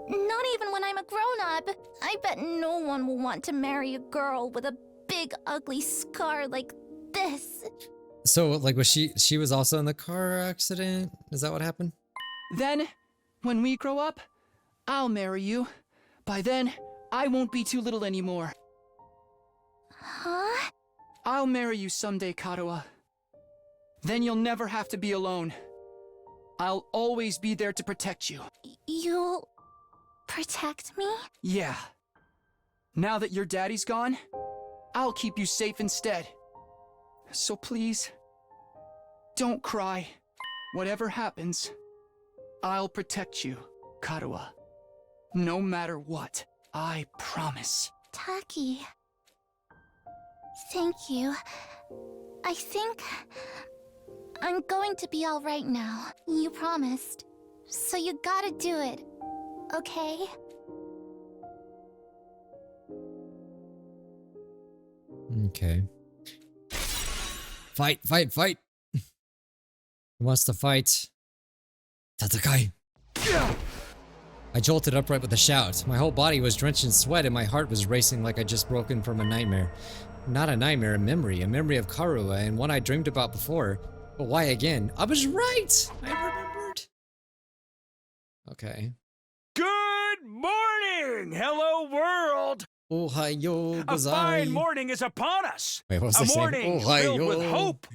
Speaker 4: Not even when I'm a grown-up. I bet no one will want to marry a girl with a big ugly scar like this.
Speaker 1: So, like, was she was also in the car accident? Is that what happened?
Speaker 3: Then, when we grow up, I'll marry you. By then, I won't be too little anymore.
Speaker 4: Huh?
Speaker 3: I'll marry you someday, Karuha. Then you'll never have to be alone. I'll always be there to protect you.
Speaker 4: You'll protect me?
Speaker 3: Yeah. Now that your daddy's gone, I'll keep you safe instead. So please, don't cry. Whatever happens, I'll protect you, Karuha. No matter what, I promise.
Speaker 4: Taki. Thank you. I think I'm going to be all right now. You promised. So you gotta do it. Okay?
Speaker 1: Okay. Fight, fight, fight! Who wants to fight? Tatakai! I jolted upright with a shout. My whole body was drenched in sweat and my heart was racing like I'd just broken from a nightmare. Not a nightmare, a memory of Karuha and one I dreamed about before. But why again? I was right! I remembered! Okay.
Speaker 2: Good morning! Hello, world!
Speaker 1: Ohayo
Speaker 2: A
Speaker 1: gozai.
Speaker 2: fine morning is upon us!
Speaker 1: Wait, what was
Speaker 2: A
Speaker 1: this saying?
Speaker 2: morning filled with hope!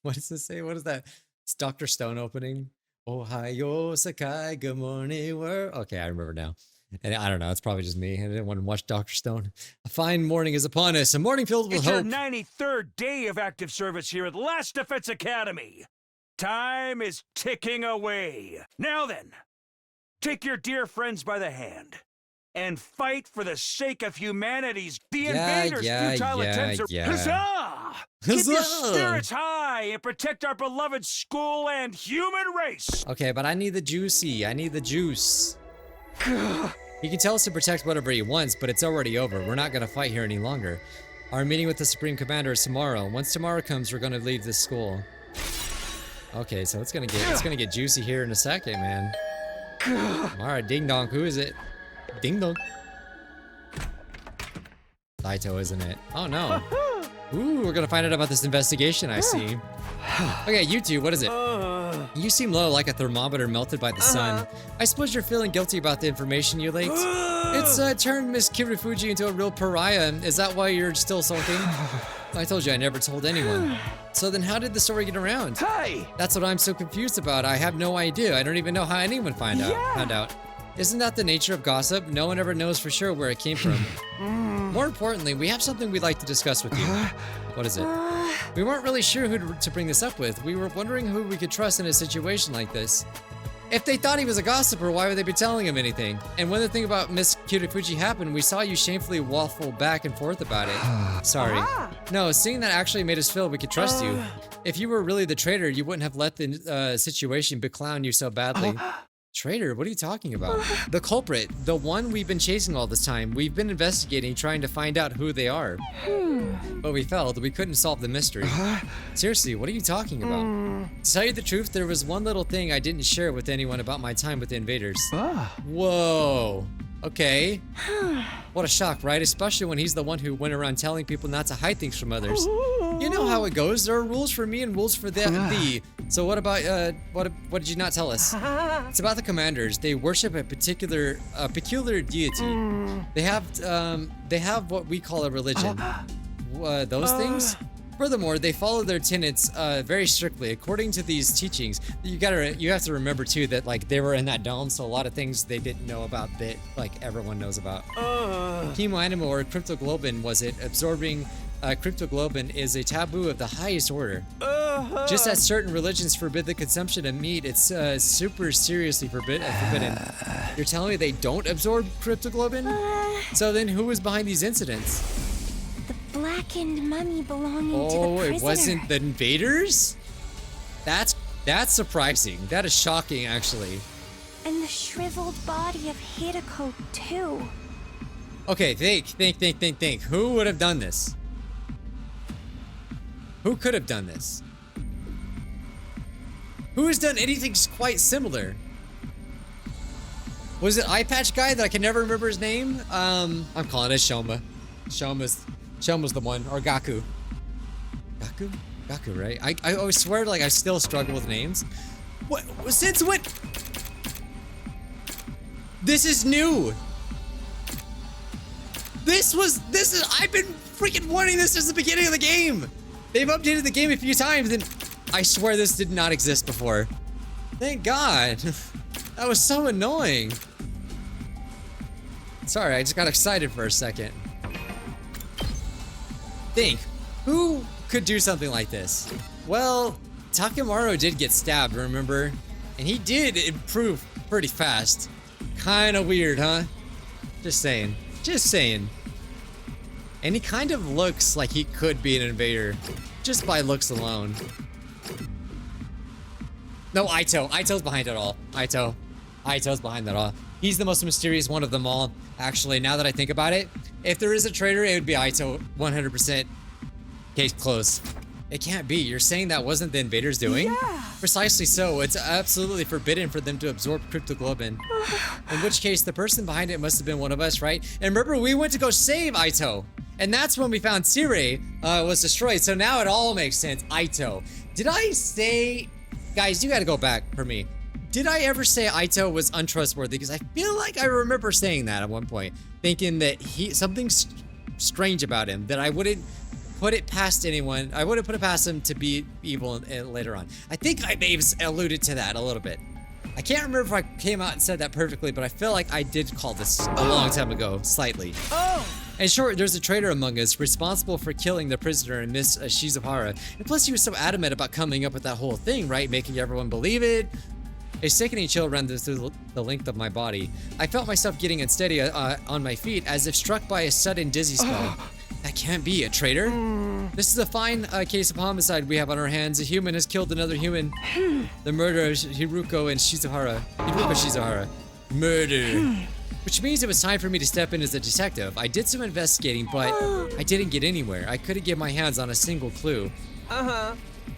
Speaker 1: What does this say? What is that? It's Dr. Stone opening. Ohayo Sakai, good morning world. Okay, I remember now. And I don't know, it's probably just me. I didn't want to watch Dr. Stone. A fine morning is upon us. A morning filled with
Speaker 2: It's
Speaker 1: hope.
Speaker 2: your 93rd day of active service here at Last Defense Academy. Time is ticking away. Now then, take your dear friends by the hand and fight for the sake of humanity's. The invaders' futile attempts are. Huzzah! Keep your spirits high and protect our beloved school and human race.
Speaker 1: Okay, but I need the juicy. I need the juice. He can tell us to protect whatever he wants, but it's already over. We're not gonna fight here any longer. Our meeting with the Supreme Commander is tomorrow. Once tomorrow comes, we're gonna leave this school. Okay, so it's gonna get juicy here in a second, man. Alright, ding dong, who is it? Ding dong. Saito, isn't it? Oh no. Ooh, we're gonna find out about this investigation, I see. Okay, you two, what is it? You seem low, like a thermometer melted by the sun. I suppose you're feeling guilty about the information you leaked. It's turned Miss Kirufuji into a real pariah. Is that why you're still sulking? I told you I never told anyone. So then how did the story get around?
Speaker 3: Hey!
Speaker 1: That's what I'm so confused about. I have no idea. I don't even know how anyone found out. Isn't that the nature of gossip? No one ever knows for sure where it came from. More importantly, we have something we'd like to discuss with you. What is it? We weren't really sure who to bring this up with. We were wondering who we could trust in a situation like this. If they thought he was a gossiper, why would they be telling him anything? And when the thing about Miss Kirufuji happened, we saw you shamefully waffle back and forth about it. Sorry. No, seeing that actually made us feel we could trust you. If you were really the traitor, you wouldn't have let the situation beclown you so badly. Traitor? What are you talking about? The culprit, the one we've been chasing all this time. We've been investigating, trying to find out who they are. But we failed. We couldn't solve the mystery. Seriously, what are you talking about? To tell you the truth, there was one little thing I didn't share with anyone about my time with the invaders. Whoa. Okay. What a shock, right? Especially when he's the one who went around telling people not to hide things from others. You know how it goes. There are rules for me and rules for thee. So what about what did you not tell us? It's about the commanders. They worship a peculiar deity. They have what we call a religion. Those things? Furthermore, they follow their tenets very strictly. According to these teachings, you have to remember too that like they were in that dome, so a lot of things they didn't know about that like everyone knows about. Chemoanima or cryptoglobin was it? Absorbing cryptoglobin is a taboo of the highest order. Just as certain religions forbid the consumption of meat, it's super seriously forbidden. You're telling me they don't absorb cryptoglobin? So then who was behind these incidents?
Speaker 4: Blackened mummy belonging to the prisoner.
Speaker 1: Oh, it wasn't the invaders? That's surprising. That is shocking, actually.
Speaker 4: And the shriveled body of Hideko, too.
Speaker 1: Okay, think. Who would have done this? Who could have done this? Who has done anything quite similar? Was it Eye Patch Guy that I can never remember his name? I'm calling it Shoma. Shoma's the one, or Gaku. Gaku, right? I always swear, like, I still struggle with names. What? Since when? This is new. I've been freaking wanting this since the beginning of the game. They've updated the game a few times, and I swear this did not exist before. Thank God. That was so annoying. Sorry, I just got excited for a second. Think, who could do something like this? Well, Takemaru did get stabbed, remember? And he did improve pretty fast. Kinda weird, huh? Just saying. Just saying. And he kind of looks like he could be an invader, just by looks alone. No, Aito. Aito's behind it all. Aito's behind that all. He's the most mysterious one of them all. Actually, now that I think about it, if there is a traitor, it would be Aito, 100%. Case closed. It can't be. You're saying that wasn't the invaders doing?
Speaker 5: Yeah.
Speaker 1: Precisely so. It's absolutely forbidden for them to absorb cryptoglobin. In which case, the person behind it must have been one of us, right? And remember, we went to go save Aito. And that's when we found Sire was destroyed. So now it all makes sense. Aito. Did I say... Guys, you gotta go back for me. Did I ever say Aito was untrustworthy? Because I feel like I remember saying that at one point. Thinking that something's strange about him. That I wouldn't put it past anyone. I wouldn't put it past him to be evil later on. I think I may have alluded to that a little bit. I can't remember if I came out and said that perfectly, but I feel like I did call this a long time ago, slightly.
Speaker 5: Oh.
Speaker 1: And sure, there's a traitor among us responsible for killing the prisoner and Miss Shizuhara. And plus he was so adamant about coming up with that whole thing, right? Making everyone believe it. A sickening chill ran through the length of my body. I felt myself getting unsteady on my feet as if struck by a sudden dizzy spell. That can't be a traitor. This is a fine case of homicide we have on our hands. A human has killed another human. The murder of Hiruko and Shizuhara. Hiruko Shizuhara. Murder. Which means it was time for me to step in as a detective. I did some investigating, but I didn't get anywhere. I couldn't get my hands on a single clue.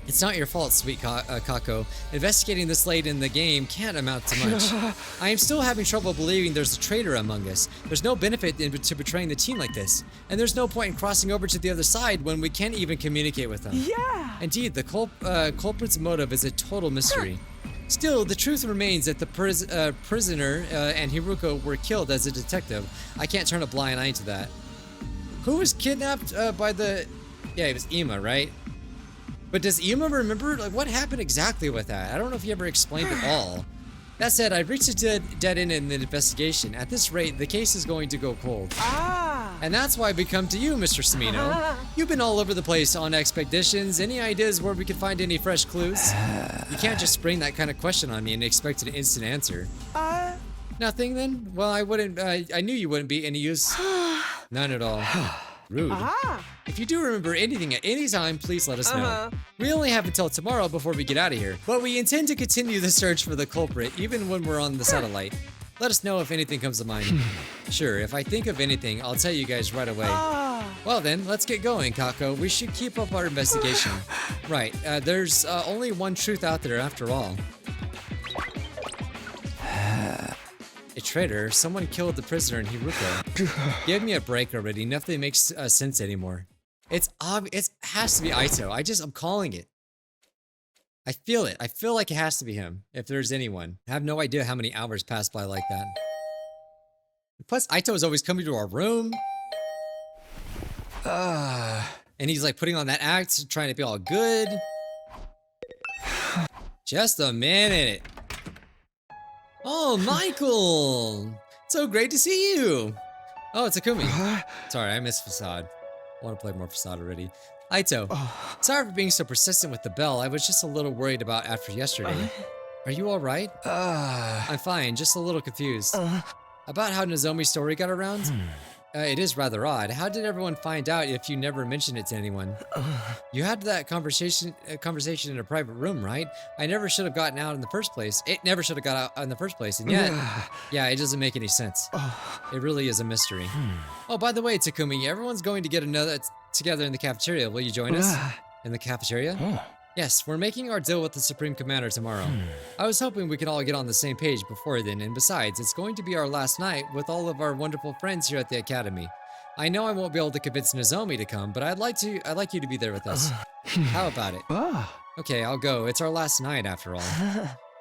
Speaker 1: It's not your fault, sweet Kako. Investigating this late in the game can't amount to much. I am still having trouble believing there's a traitor among us. There's no benefit to betraying the team like this. And there's no point in crossing over to the other side when we can't even communicate with them.
Speaker 5: Yeah.
Speaker 1: Indeed, the culprit's motive is a total mystery. Still, the truth remains that the prisoner and Hiruko were killed as a detective. I can't turn a blind eye to that. Who was kidnapped by the... Yeah, it was Ima, right? But does Ima remember? Like, what happened exactly with that? I don't know if he ever explained it all. That said, I've reached a dead end in the investigation. At this rate, the case is going to go cold. And that's why we come to you, Mr. Samino. You've been all over the place on expeditions. Any ideas where we could find any fresh clues? You can't just spring that kind of question on me and expect an instant answer. Nothing then? Well, I wouldn't, I knew you wouldn't be any use. None at all. Rude. If you do remember anything at any time, please let us know. We only have until tomorrow before we get out of here, but we intend to continue the search for the culprit even when we're on the satellite. Let us know if anything comes to mind. Sure, if I think of anything, I'll tell you guys right away. Well then, let's get going, Kako. We should keep up our investigation. Right, there's only one truth out there after all. A traitor? Someone killed the prisoner in Hiruko. Give me a break already. Nothing makes sense anymore. It's obvious. It has to be Aito. I'm calling it. I feel it. I feel like it has to be him, if there's anyone. I have no idea how many hours pass by like that. Plus, Aito is always coming to our room. And he's like putting on that act, trying to be all good. Just a minute. Oh, Michael! So great to see you! Oh, it's Akumi. Sorry, I missed Facade. I want to play more Facade already. Aito, sorry for being so persistent with the bell. I was just a little worried about after yesterday. Are you alright? I'm fine, just a little confused. About how Nozomi's story got around? It is rather odd. How did everyone find out if you never mentioned it to anyone? You had that conversation in a private room, right? I never should have gotten out in the first place. It never should have got out in the first place, and yet, yeah, it doesn't make any sense. It really is a mystery. Oh, by the way, Takumi, everyone's going to get another together in the cafeteria. Will you join us? In the cafeteria? Yes, we're making our deal with the Supreme Commander tomorrow. I was hoping we could all get on the same page before then, and besides, it's going to be our last night with all of our wonderful friends here at the Academy. I know I won't be able to convince Nozomi to come, but I'd like you to be there with us. How about it? Okay, I'll go. It's our last night after all.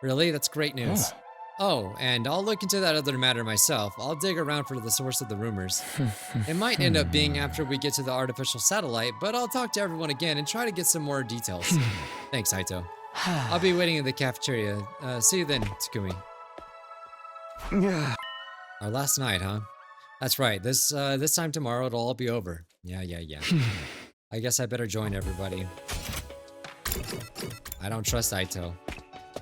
Speaker 1: Really? That's great news. Oh, and I'll look into that other matter myself. I'll dig around for the source of the rumors. It might end up being after we get to the artificial satellite, but I'll talk to everyone again and try to get some more details. Thanks, Haito. I'll be waiting in the cafeteria. See you then, Takumi. Our last night, huh? That's right. This time tomorrow it'll all be over. Yeah. I guess I better join everybody. I don't trust Haito.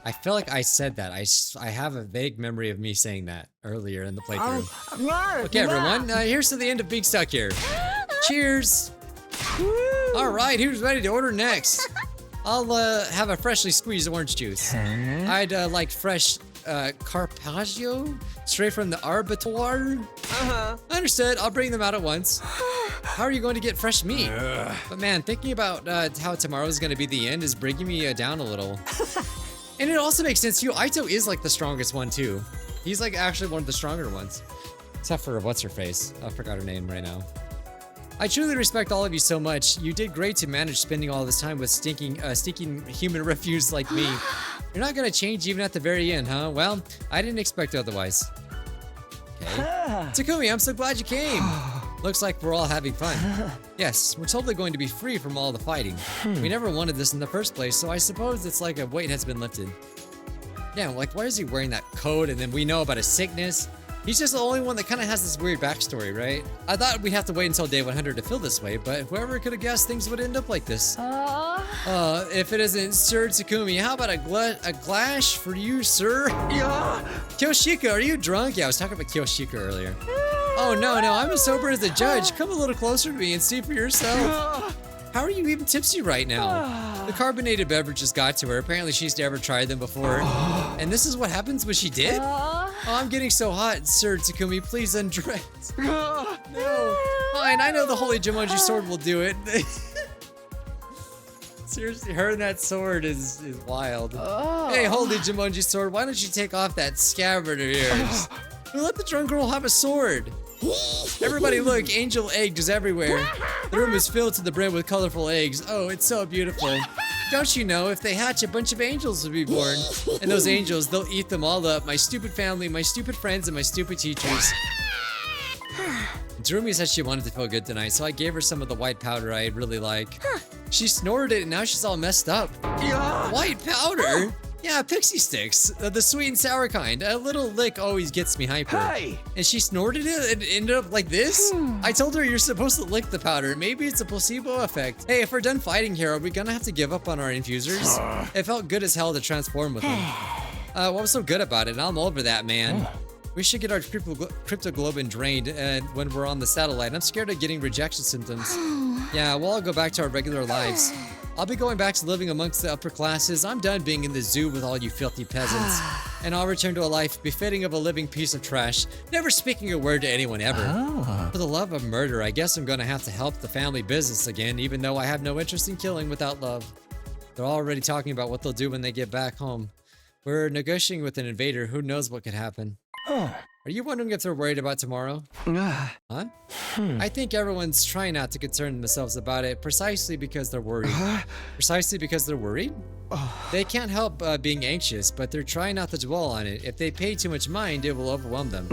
Speaker 1: I feel like I said that. I have a vague memory of me saying that earlier in the playthrough. Okay, everyone. Here's to the end of being stuck here. Cheers. All right, who's ready to order next? I'll have a freshly squeezed orange juice. I'd like fresh Carpaccio, straight from the Arbitor. Understood. I'll bring them out at once. How are you going to get fresh meat? But man, thinking about how tomorrow's going to be the end is bringing me down a little. And it also makes sense too. Haito is like the strongest one too. He's like actually one of the stronger ones. Except for what's her face? I forgot her name right now. I truly respect all of you so much. You did great to manage spending all this time with stinking human refuse like me. You're not gonna change even at the very end, huh? Well, I didn't expect otherwise. Okay. Takumi, I'm so glad you came. Looks like we're all having fun. Yes, we're totally going to be free from all the fighting. We never wanted this in the first place, so I suppose it's like a weight has been lifted. Yeah, like why is he wearing that coat and then we know about his sickness? He's just the only one that kind of has this weird backstory, right? I thought we'd have to wait until day 100 to feel this way, but whoever could have guessed things would end up like this. If it isn't Sir Takumi, how about a glash for you, sir? Yeah. Kyoshika, are you drunk? Yeah, I was talking about Kyoshika earlier. Oh no, I'm as sober as a judge. Come a little closer to me and see for yourself. How are you even tipsy right now? The carbonated beverages got to her. Apparently she's never tried them before. And this is what happens when she did? Oh, I'm getting so hot, Sir Takumi. Please undress. No. Fine, I know the Holy Jumonji sword will do it. Seriously, her and that sword is wild. Hey, Holy Jumonji sword, why don't you take off that scabbard of yours? Let the drunk girl have a sword. Everybody look, angel eggs everywhere. The room is filled to the brim with colorful eggs. Oh, it's so beautiful. Don't you know, if they hatch, a bunch of angels will be born. And those angels, they'll eat them all up. My stupid family, my stupid friends, and my stupid teachers. Jerumi said she wanted to feel good tonight, so I gave her some of the white powder I really like. She snorted it and now she's all messed up. White powder? Yeah, pixie sticks. The sweet and sour kind. A little lick always gets me hyper. Hey! And she snorted it and ended up like this? I told her you're supposed to lick the powder. Maybe it's a placebo effect. Hey, if we're done fighting here, are we gonna have to give up on our infusers? It felt good as hell to transform with them. What was so good about it? I'm over that, man. We should get our cryptoglobin drained when we're on the satellite. I'm scared of getting rejection symptoms. Yeah, we'll all go back to our regular lives. I'll be going back to living amongst the upper classes. I'm done being in the zoo with all you filthy peasants. And I'll return to a life befitting of a living piece of trash, never speaking a word to anyone ever. For the love of murder, I guess I'm gonna have to help the family business again, even though I have no interest in killing without love. They're already talking about what they'll do when they get back home. We're negotiating with an invader. Who knows what could happen? Are you wondering if they're worried about tomorrow? Huh? I think everyone's trying not to concern themselves about it precisely because they're worried. Precisely because they're worried? They can't help being anxious, but they're trying not to dwell on it. If they pay too much mind, it will overwhelm them.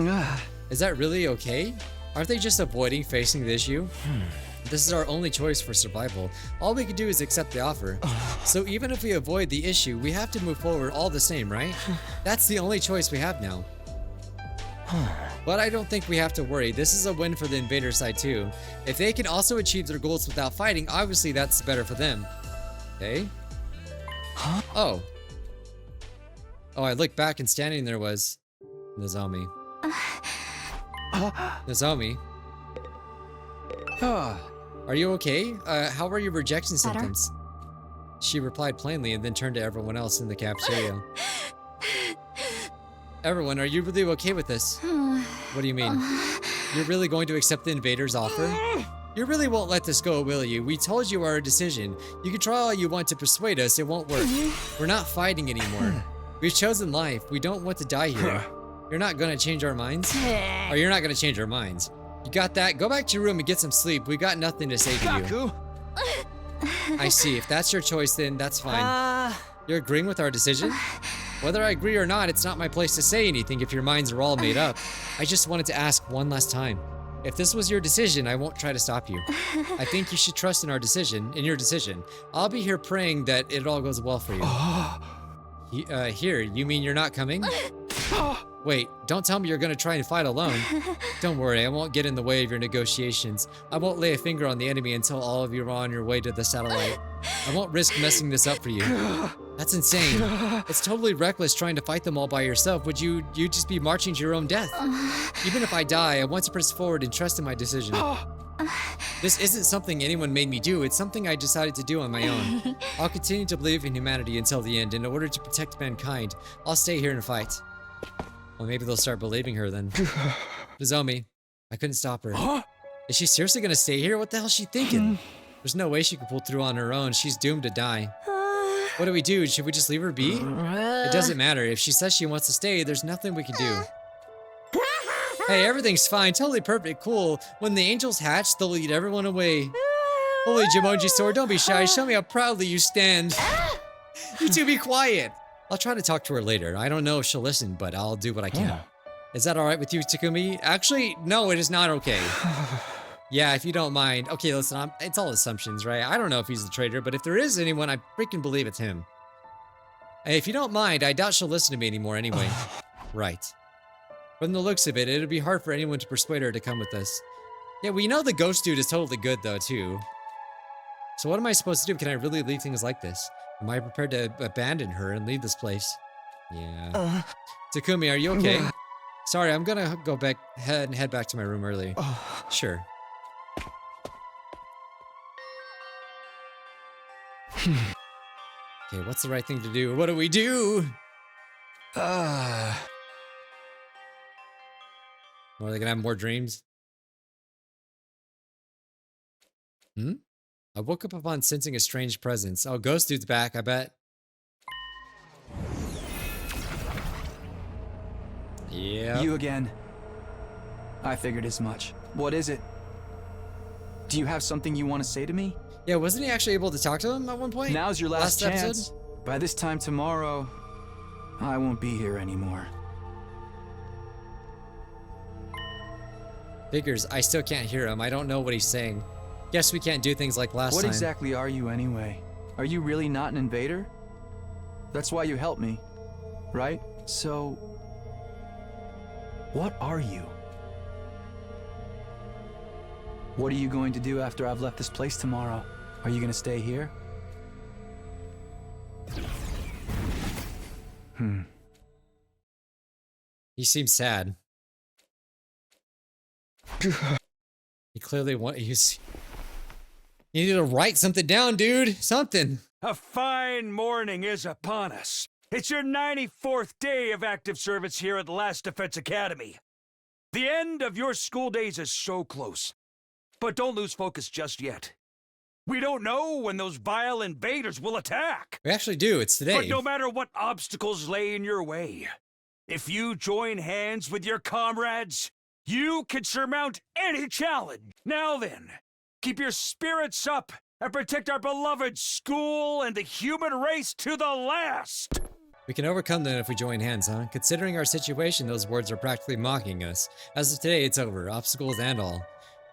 Speaker 1: Is that really okay? Aren't they just avoiding facing the issue? This is our only choice for survival. All we can do is accept the offer. So even if we avoid the issue, we have to move forward all the same, right? That's the only choice we have now. But I don't think we have to worry. This is a win for the invader side too. If they can also achieve their goals without fighting, obviously that's better for them. Okay? Oh, I looked back and standing there was Nozomi. Nozomi? Are you okay? How are your rejection symptoms? She replied plainly and then turned to everyone else in the cafeteria. Everyone, are you really okay with this? What do you mean? You're really going to accept the invader's offer? You really won't let this go, will you? We told you our decision. You can try all you want to persuade us, it won't work. We're not fighting anymore. We've chosen life. We don't want to die here. You're not gonna change our minds? Or you're not gonna change our minds. You got that? Go back to your room and get some sleep. We got nothing to say to you. I see. If that's your choice, then that's fine. You're agreeing with our decision? Whether I agree or not, it's not my place to say anything if your minds are all made up. I just wanted to ask one last time. If this was your decision, I won't try to stop you. I think you should trust in your decision. I'll be here praying that it all goes well for you. Here, you mean you're not coming? Wait, don't tell me you're gonna try and fight alone. Don't worry, I won't get in the way of your negotiations. I won't lay a finger on the enemy until all of you are on your way to the satellite. I won't risk messing this up for you. That's insane. It's totally reckless trying to fight them all by yourself. Would you just be marching to your own death? Even if I die, I want to press forward and trust in my decision. This isn't something anyone made me do. It's something I decided to do on my own. I'll continue to believe in humanity until the end. In order to protect mankind, I'll stay here and fight. Well, maybe they'll start believing her then. Nozomi, I couldn't stop her. Is she seriously gonna stay here? What the hell is she thinking? There's no way she could pull through on her own. She's doomed to die. What do we do? Should we just leave her be? It doesn't matter. If she says she wants to stay, there's nothing we can do. Hey, everything's fine. Totally perfect. Cool. When the angels hatch, they'll lead everyone away. Holy Jamoji sword, don't be shy. Show me how proudly you stand. You two be quiet. I'll try to talk to her later. I don't know if she'll listen, but I'll do what I can. Is that all right with you, Takumi? Actually, no, it is not okay. Yeah, if you don't mind. Okay, listen, it's all assumptions, right? I don't know if he's the traitor, but if there is anyone, I freaking believe it's him. Hey, if you don't mind, I doubt she'll listen to me anymore anyway. Right. From the looks of it, it'd be hard for anyone to persuade her to come with us. Yeah, we know the ghost dude is totally good, though, too. So what am I supposed to do? Can I really leave things like this? Am I prepared to abandon her and leave this place? Yeah. Takumi, are you okay? Sorry, I'm gonna go back and head back to my room early. Sure. Okay, what's the right thing to do? What do we do? Are they gonna have more dreams? I woke up upon sensing a strange presence. Oh, Ghost Dude's back, I bet. Yeah.
Speaker 3: You again. I figured as much. What is it? Do you have something you want to say to me?
Speaker 1: Yeah, wasn't he actually able to talk to him at one point?
Speaker 3: Now's your last chance.
Speaker 1: Episode?
Speaker 3: By this time tomorrow, I won't be here anymore.
Speaker 1: Figures, I still can't hear him. I don't know what he's saying. Guess we can't do things like last time.
Speaker 3: What exactly are you anyway? Are you really not an invader? That's why you helped me, right? So, what are you? What are you going to do after I've left this place tomorrow? Are you going to stay here?
Speaker 1: He seems sad. He clearly you need to write something down, dude. Something.
Speaker 2: A fine morning is upon us. It's your 94th day of active service here at Last Defense Academy. The end of your school days is so close. But don't lose focus just yet. We don't know when those vile invaders will attack.
Speaker 1: We actually do. It's today.
Speaker 2: But no matter what obstacles lay in your way, if you join hands with your comrades, you can surmount any challenge. Now then, keep your spirits up and protect our beloved school and the human race to the last.
Speaker 1: We can overcome them if we join hands, huh? Considering our situation, those words are practically mocking us. As of today, it's over. Obstacles and all.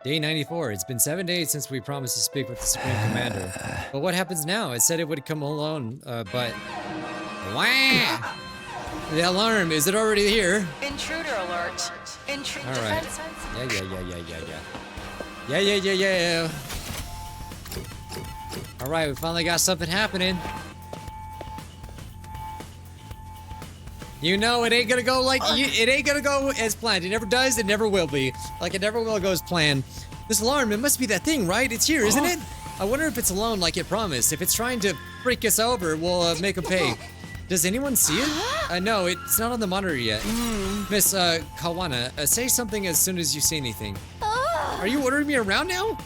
Speaker 1: Day 94. It's been 7 days since we promised to speak with the Supreme Commander. But what happens now? It said it would come alone, but... Wah! The alarm, is it already here?
Speaker 5: Intruder alert. Intruder
Speaker 1: All right.
Speaker 5: defense.
Speaker 1: Yeah. All right, we finally got something happening. You know, it ain't gonna go like it ain't gonna go as planned. It never does. It never will be. Like it never will go as planned. This alarm, it must be that thing, right? It's here, isn't it? I wonder if it's alone like it promised. If it's trying to freak us over, we'll make them pay. Does anyone see it? No, it's not on the monitor yet. Miss Kawana, say something as soon as you see anything. Are you ordering me around now?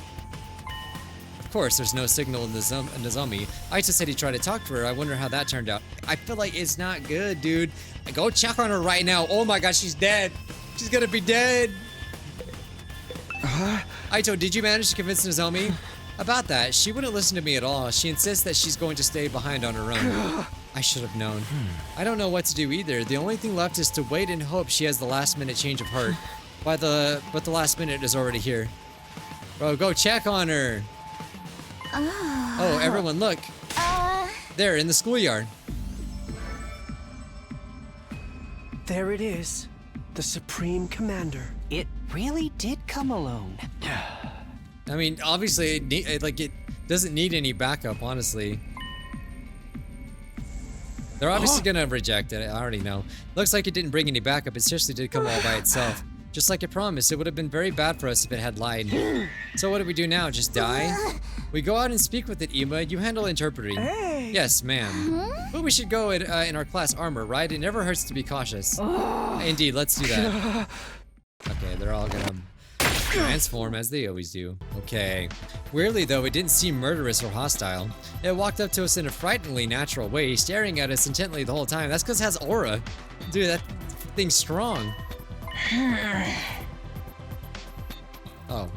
Speaker 1: Of course, there's no signal in Nozomi. Aita said he tried to talk to her. I wonder how that turned out. I feel like it's not good, dude. Go check on her right now. Oh my god, she's dead. She's gonna be dead. Aito, did you manage to convince Nozomi? About that, she wouldn't listen to me at all. She insists that she's going to stay behind on her own. I should have known. I don't know what to do either. The only thing left is to wait and hope she has the last minute change of heart. But the last minute is already here. Bro, go check on her. Oh, everyone look. There in the schoolyard.
Speaker 6: There it is. The Supreme Commander.
Speaker 5: It really did come alone.
Speaker 1: I mean, obviously, it doesn't need any backup, honestly. They're obviously gonna reject it, I already know. Looks like it didn't bring any backup, it seriously did come all by itself. Just like it promised, it would have been very bad for us if it had lied. So what do we do now, just die? We go out and speak with it, Ima. You handle interpreting.
Speaker 6: Hey.
Speaker 1: Yes, ma'am. But we should go in our class armor, right? It never hurts to be cautious. Indeed, let's do that. Okay, they're all gonna transform as they always do. Okay. Weirdly though, it didn't seem murderous or hostile. It walked up to us in a frighteningly natural way, staring at us intently the whole time. That's because it has aura. Dude, that thing's strong. Oh.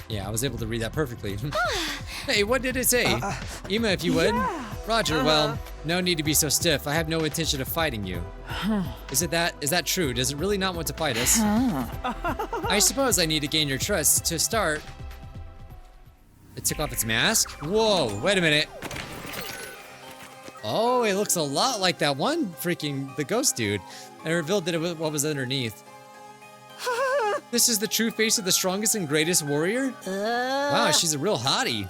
Speaker 1: Yeah, I was able to read that perfectly. Hey, what did it say? Ima, if you would.
Speaker 6: Yeah.
Speaker 1: Roger, well, no need to be so stiff. I have no intention of fighting you. Is that true? Does it really not want to fight us? I suppose I need to gain your trust. To start, it took off its mask? Whoa, wait a minute. Oh, it looks a lot like that one freaking, the ghost dude. And it revealed that what was underneath. This is the true face of the strongest and greatest warrior? Wow, she's a real hottie.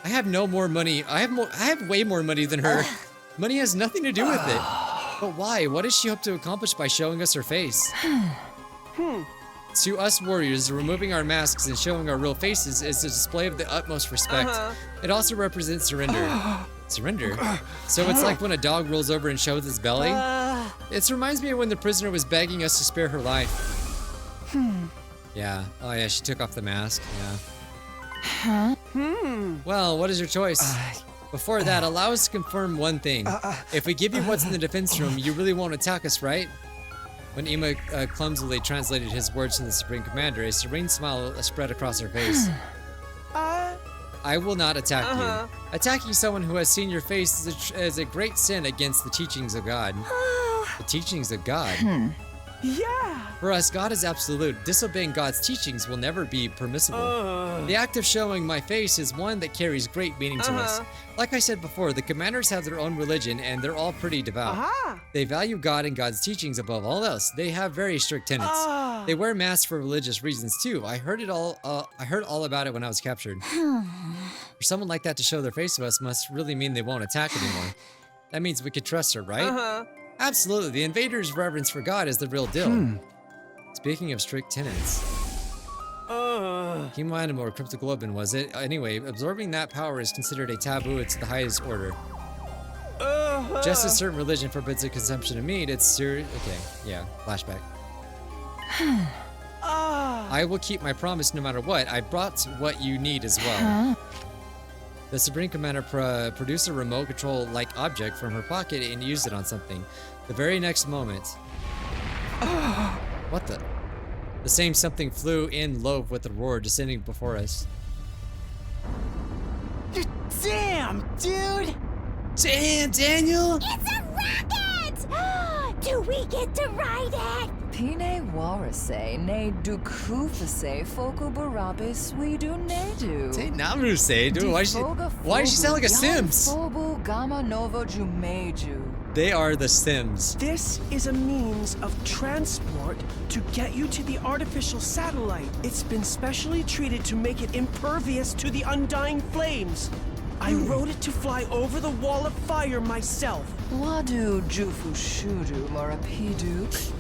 Speaker 1: I have no more money. I have way more money than her. Money has nothing to do with it. But why? What does she hope to accomplish by showing us her face? To us warriors, removing our masks and showing our real faces is a display of the utmost respect. It also represents surrender. Surrender? So it's like when a dog rolls over and shows its belly? It reminds me of when the prisoner was begging us to spare her life. Yeah. Oh yeah, she took off the mask. Yeah. Well, what is your choice? Before that, allow us to confirm one thing. If we give you what's in the defense room, you really won't attack us, right? When Ima clumsily translated his words to the Supreme Commander, a serene smile spread across her face. I will not attack you. Attacking someone who has seen your face is a great sin against the teachings of God. The teachings of God?
Speaker 6: Yeah.
Speaker 1: For us, God is absolute. Disobeying God's teachings will never be permissible. The act of showing my face is one that carries great meaning to us. Like I said before, the commanders have their own religion and they're all pretty devout. They value God and God's teachings above all else. They have very strict tenets. They wear masks for religious reasons too. I heard all about it when I was captured. For someone like that to show their face to us must really mean they won't attack anymore. That means we could trust her, right? Absolutely. The invader's reverence for God is the real deal. Speaking of strict tenets. Human or cryptoglobin, was it? Anyway, absorbing that power is considered a taboo. It's the highest order. Just as certain religion forbids the consumption of meat, it's serious. Okay, yeah, flashback. I will keep my promise no matter what. I brought what you need as well. The Supreme Commander produced a remote control-like object from her pocket and used it on something. The very next moment... What the? The same something flew in low with a roar, descending before us.
Speaker 6: Damn, dude!
Speaker 1: Damn, Daniel!
Speaker 4: It's a rocket! Do we get to ride it?
Speaker 7: Pine warase ne dukufase foku barabe swedu nedu.
Speaker 1: Say Namruse, dude. Why does she sound like a Sims?
Speaker 7: Fobu gamma novo jumeju.
Speaker 1: They are the Sims.
Speaker 6: This is a means of transport to get you to the artificial satellite. It's been specially treated to make it impervious to the undying flames. I wrote it to fly over the wall of fire myself.
Speaker 7: Wadu jufu shudu morapiduk.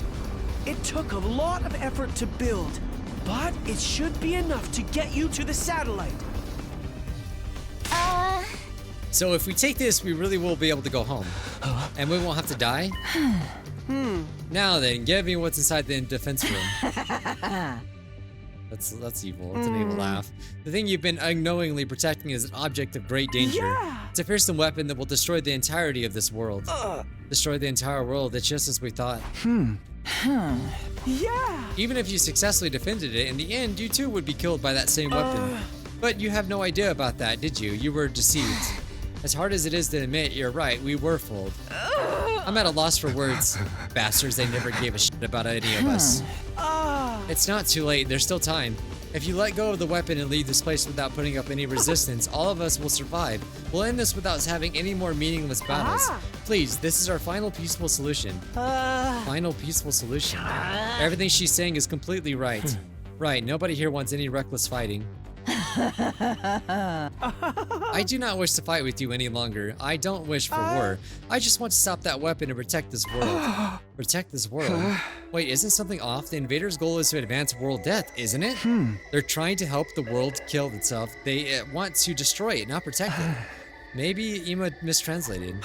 Speaker 6: It took a lot of effort to build, but it should be enough to get you to the satellite.
Speaker 1: So if we take this, we really will be able to go home. And we won't have to die? Now then, give me what's inside the defense room. That's evil. It's an evil laugh. The thing you've been unknowingly protecting is an object of great danger.
Speaker 6: Yeah.
Speaker 1: It's a fearsome weapon that will destroy the entirety of this world. Destroy the entire world. It's just as we thought.
Speaker 6: Yeah.
Speaker 1: Even if you successfully defended it, in the end, you too would be killed by that same weapon. But you have no idea about that, did you? You were deceived. As hard as it is to admit, you're right, we were fooled. I'm at a loss for words. Bastards, they never gave a shit about any of us. It's not too late, there's still time. If you let go of the weapon and leave this place without putting up any resistance, all of us will survive. We'll end this without having any more meaningless battles. Please, this is our final peaceful solution. Final peaceful solution. Everything she's saying is completely right. Right, nobody here wants any reckless fighting. I do not wish to fight with you any longer. I don't wish for war. I just want to stop that weapon and protect this world. Protect this world? Wait, isn't something off? The invaders' goal is to advance world death, isn't it? They're trying to help the world kill itself. They want to destroy it, not protect it. Maybe Ima mistranslated.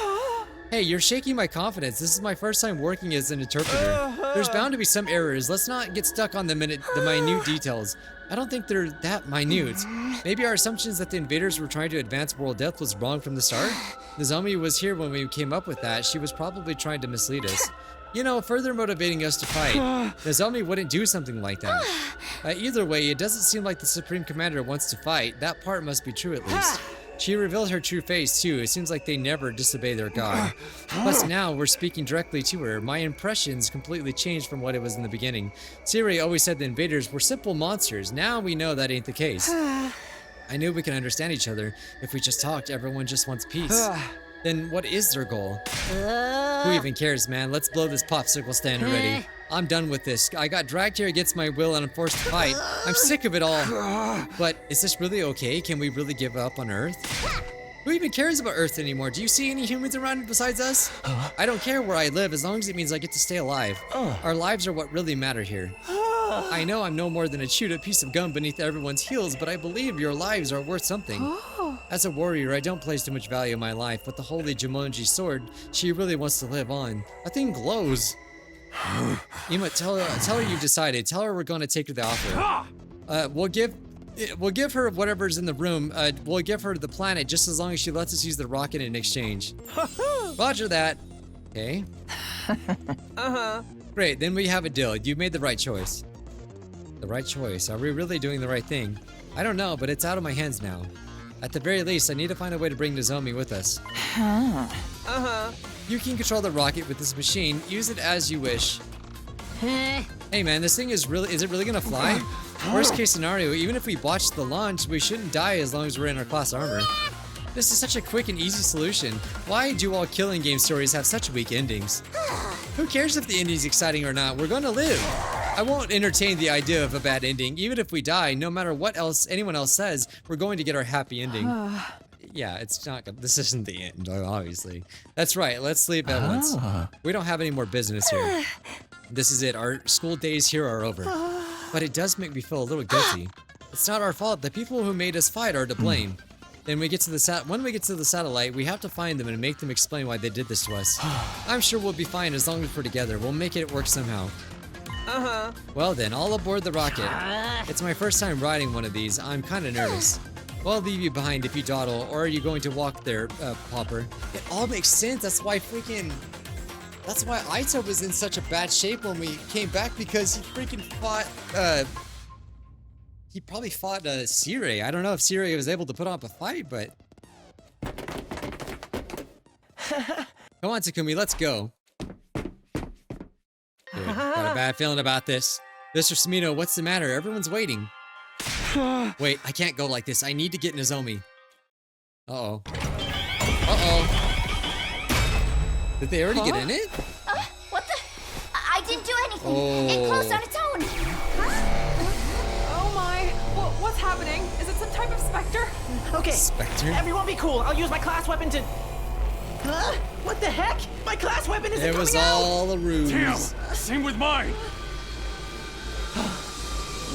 Speaker 1: Hey, you're shaking my confidence. This is my first time working as an interpreter. There's bound to be some errors. Let's not get stuck on the minute details. I don't think they're that minute. Maybe our assumptions that the invaders were trying to advance world death was wrong from the start? Nozomi was here when we came up with that. She was probably trying to mislead us. You know, further motivating us to fight. Nozomi wouldn't do something like that. Either way, it doesn't seem like the Supreme Commander wants to fight. That part must be true at least. She revealed her true face too. It seems like they never disobey their god. Plus now we're speaking directly to her. My impressions completely changed from what it was in the beginning. Siri always said the invaders were simple monsters. Now we know that ain't the case. I knew we could understand each other. If we just talked, everyone just wants peace. Then what is their goal? Who even cares, man? Let's blow this popsicle stand already. I'm done with this. I got dragged here against my will and I'm forced to fight. I'm sick of it all. But is this really okay? Can we really give up on Earth? Who even cares about Earth anymore? Do you see any humans around besides us? I don't care where I live as long as it means I get to stay alive. Our lives are what really matter here. I know I'm no more than a chewed up piece of gum beneath everyone's heels, but I believe your lives are worth something. As a warrior, I don't place too much value in my life, but the holy Jumonji sword, she really wants to live on. That thing glows. Ima, tell her you decided. Tell her we're going to take her the offer. We'll give her whatever's in the room. We'll give her the planet just as long as she lets us use the rocket in exchange. Roger that. Okay. Great, then we have a deal. You made the right choice. The right choice. Are we really doing the right thing? I don't know, but it's out of my hands now. At the very least, I need to find a way to bring Nozomi with us. You can control the rocket with this machine. Use it as you wish. Hey man, this thing is it really gonna fly? Worst case scenario, even if we botch the launch, we shouldn't die as long as we're in our class armor. This is such a quick and easy solution. Why do all killing game stories have such weak endings? Who cares if the ending's exciting or not? We're gonna live. I won't entertain the idea of a bad ending. Even if we die, no matter what anyone else says, we're going to get our happy ending. Yeah, it's not good. This isn't the end, obviously. That's right, let's sleep at once. We don't have any more business here. This is it, our school days here are over. But it does make me feel a little guilty. It's not our fault, the people who made us fight are to blame. Then when we get to the satellite, we have to find them and make them explain why they did this to us. I'm sure we'll be fine as long as we're together. We'll make it work somehow. Well then, all aboard the rocket. It's my first time riding one of these. I'm kinda nervous. Well, I'll leave you behind if you dawdle, or are you going to walk there, Popper? It all makes sense. That's why Aita was in such a bad shape when we came back, because he freaking fought, he probably fought, Sirei. I don't know if Sirei was able to put up a fight, but... Come on, Takumi, let's go. Dude, got a bad feeling about this. Mr. Sumino, what's the matter? Everyone's waiting. Wait, I can't go like this. I need to get Nozomi. Uh-oh. Did they already get in it?
Speaker 4: What the? I didn't do anything. It closed on its own.
Speaker 8: Oh my. What's happening? Is it some type of specter?
Speaker 9: Okay.
Speaker 1: Specter?
Speaker 9: Everyone be cool. I'll use my class weapon to... Huh? What the heck? My class weapon isn't coming out!
Speaker 1: It was all a ruse.
Speaker 2: Damn! Same with mine!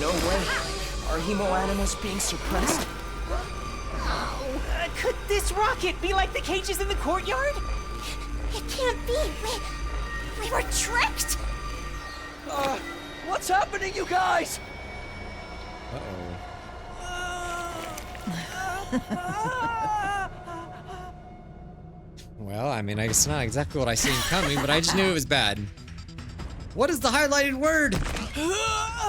Speaker 9: No way. Are hemo animals being suppressed? Could this rocket be like the cages in the courtyard?
Speaker 4: It can't be. We were tricked.
Speaker 9: What's happening, you guys?
Speaker 1: Well, I mean, it's not exactly what I seen coming, but I just knew it was bad. What is the highlighted word?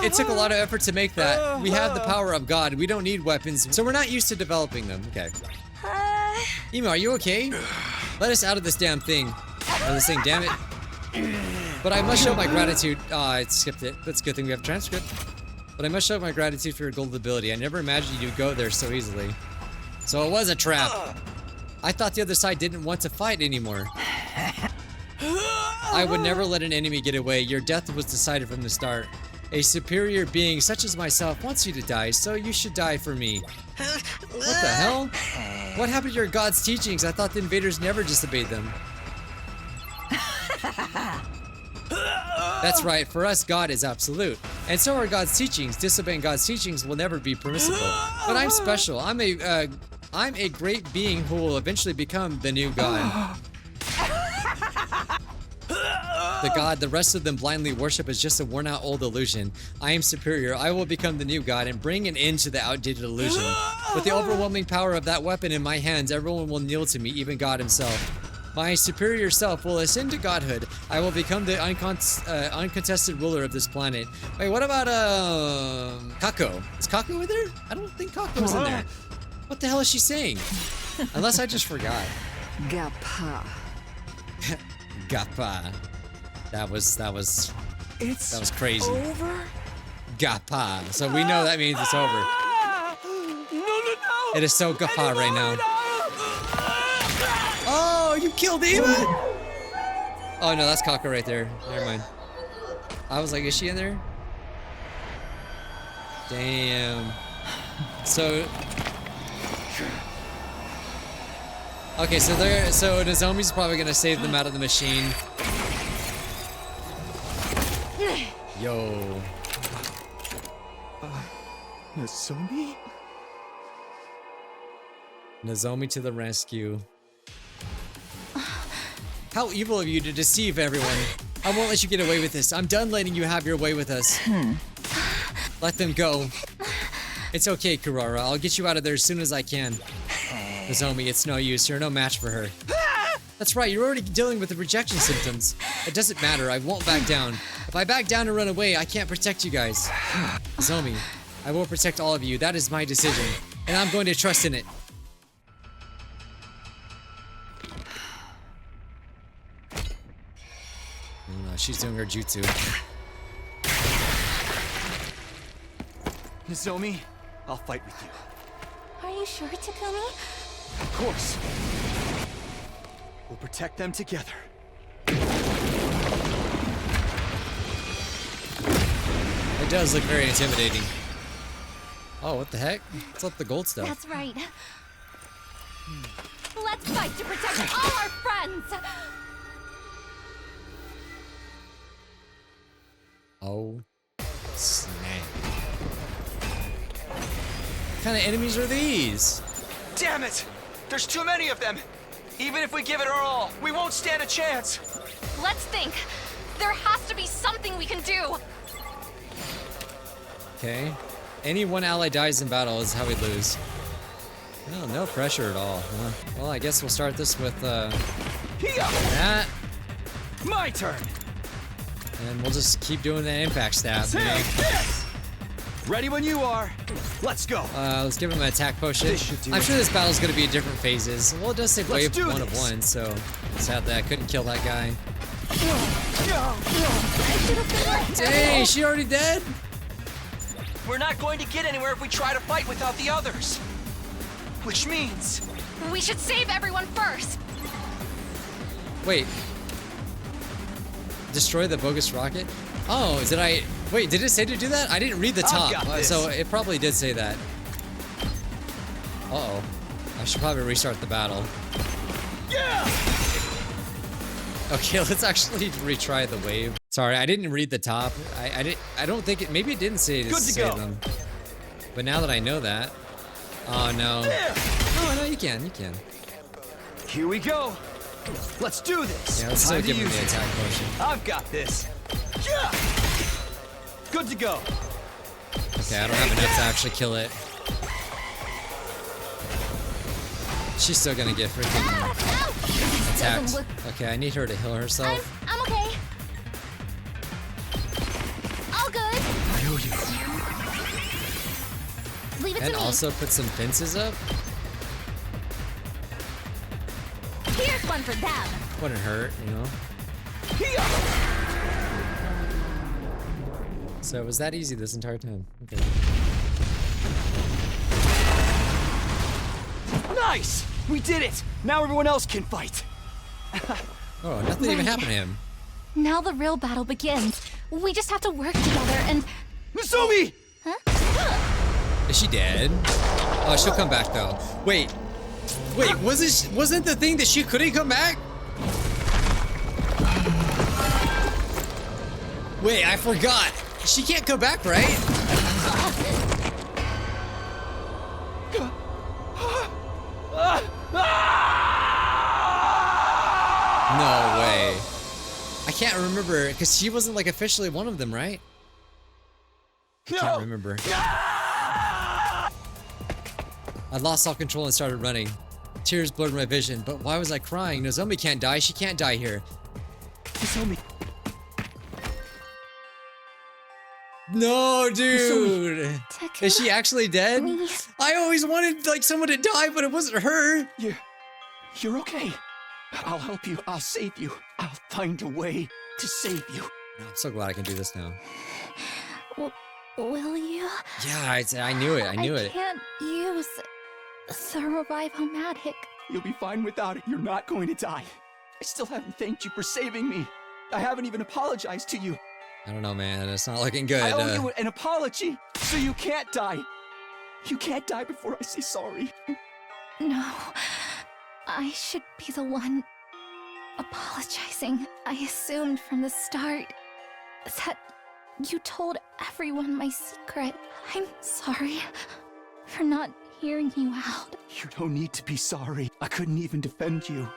Speaker 1: It took a lot of effort to make that. We have the power of God. We don't need weapons, so we're not used to developing them. Okay. Emo, are you okay? Let us out of this damn thing. Or this thing, damn it. But I must show my gratitude. Oh, I skipped it. That's a good thing we have a transcript. But I must show my gratitude for your gold ability. I never imagined you'd go there so easily. So it was a trap. I thought the other side didn't want to fight anymore. I would never let an enemy get away. Your death was decided from the start. A superior being such as myself wants you to die, so you should die for me. What the hell? What happened to your god's teachings? I thought the invaders never disobeyed them. That's right, for us God is absolute. And so are God's teachings. Disobeying God's teachings will never be permissible. But I'm special. I'm a great being who will eventually become the new God. The God the rest of them blindly worship is just a worn-out old illusion. I am superior. I will become the new God and bring an end to the outdated illusion. With the overwhelming power of that weapon in my hands, everyone will kneel to me, even God himself. My superior self will ascend to godhood. I will become the uncontested ruler of this planet. Wait, what about Kako? Is Kako in there? I don't think Kako's in there. What the hell is she saying? Unless I just forgot.
Speaker 7: Gappa.
Speaker 1: Gappa. That was crazy.
Speaker 6: Over?
Speaker 1: Gappa. So we know that means it's over.
Speaker 6: No.
Speaker 1: It is so Gappa right now. Oh, you killed Eva? Oh no, that's Kako right there. Never mind. I was like, is she in there? Damn. So okay, so Nozomi's probably gonna save them out of the machine. Yo.
Speaker 3: Nozomi?
Speaker 1: Nozomi to the rescue. How evil of you to deceive everyone. I won't let you get away with this. I'm done letting you have your way with us. Let them go. It's okay, Kurara. I'll get you out of there as soon as I can. Nozomi, it's no use. You're no match for her. That's right, you're already dealing with the rejection symptoms. It doesn't matter, I won't back down. If I back down and run away, I can't protect you guys. Nozomi, I will protect all of you. That is my decision. And I'm going to trust in it. No, she's doing her jutsu.
Speaker 3: Nozomi, I'll fight with you.
Speaker 4: Are you sure, Takumi?
Speaker 3: Of course. We'll protect them together.
Speaker 1: It does look very intimidating. Oh, what the heck? What's up the gold stuff?
Speaker 4: That's right. Let's fight to protect all our friends!
Speaker 1: Oh, snap. What kind of enemies are these?
Speaker 3: Damn it! There's too many of them! Even if we give it our all, we won't stand a chance!
Speaker 4: Let's think. There has to be something we can do.
Speaker 1: Okay. Any one ally dies in battle is how we lose. Oh, no pressure at all. Huh? Well, I guess we'll start this with that.
Speaker 3: My turn!
Speaker 1: And we'll just keep doing that impact stab. You know?
Speaker 3: Yes! Ready when you are. Let's go.
Speaker 1: Let's give him an attack potion.
Speaker 3: This should do
Speaker 1: I'm
Speaker 3: it.
Speaker 1: sure this battle's gonna be in different phases. Well, it does say
Speaker 3: Let's
Speaker 1: wave
Speaker 3: do
Speaker 1: 1 of
Speaker 3: this.
Speaker 1: 1, so sad that I couldn't kill that guy. Dang, she already dead?
Speaker 9: We're not going to get anywhere if we try to fight without the others.
Speaker 3: Which means...
Speaker 4: We should save everyone first.
Speaker 1: Wait. Destroy the bogus rocket? Oh, wait, did it say to do that? I didn't read the top,
Speaker 3: got this.
Speaker 1: so it probably did say that. Uh-oh. I should probably restart the battle.
Speaker 3: Yeah!
Speaker 1: Okay, let's actually retry the wave. Sorry, I didn't read the top. I don't think maybe it didn't say to
Speaker 3: Good to
Speaker 1: save
Speaker 3: go.
Speaker 1: them. But now that I know that. Oh no. Oh no, you can.
Speaker 3: Here we go. Let's do this.
Speaker 1: Yeah, let's still
Speaker 3: Time to
Speaker 1: give him
Speaker 3: use
Speaker 1: the
Speaker 3: it.
Speaker 1: attack potion.
Speaker 3: I've got this. Yeah! Good to go.
Speaker 1: Okay, I don't have enough to actually kill it. She's still gonna get freaking attacked. Okay, I need her to heal herself.
Speaker 4: I'm okay. All good.
Speaker 3: I owe you.
Speaker 4: Leave it
Speaker 1: And
Speaker 4: to me.
Speaker 1: also put some fences up.
Speaker 4: one for them.
Speaker 1: Wouldn't hurt, you know? So it was that easy this entire time. Okay.
Speaker 3: Nice! We did it! Now everyone else can fight.
Speaker 1: Oh, nothing even happened to him.
Speaker 4: Now the real battle begins. We just have to work together and...
Speaker 3: Nozomi!
Speaker 4: Huh?
Speaker 1: Is she dead? Oh, she'll come back though. Wait, wasn't the thing that she couldn't come back? Wait, I forgot. She can't come back, right? No way. I can't remember because she wasn't like officially one of them, right? I can't remember. I lost all control and started running. Tears blurred my vision, but why was I crying? Nozomi can't die. She can't die here.
Speaker 3: Nozomi.
Speaker 1: No, dude. Is she actually dead?
Speaker 4: Please.
Speaker 1: I always wanted like someone to die, but it wasn't her.
Speaker 3: You're okay. I'll help you. I'll save you. I'll find a way to save you.
Speaker 1: I'm so glad I can do this now.
Speaker 4: Will you?
Speaker 1: Yeah, I knew it. I knew it.
Speaker 4: I can't use the revive-o-matic.
Speaker 3: You'll be fine without it. You're not going to die. I still haven't thanked you for saving me. I haven't even apologized to you.
Speaker 1: I don't know, man. It's not looking good.
Speaker 3: I owe you an apology, so you can't die. You can't die before I say sorry.
Speaker 4: No. I should be the one apologizing. I assumed from the start that you told everyone my secret. I'm sorry for not hearing you out.
Speaker 3: You don't need to be sorry. I couldn't even defend you.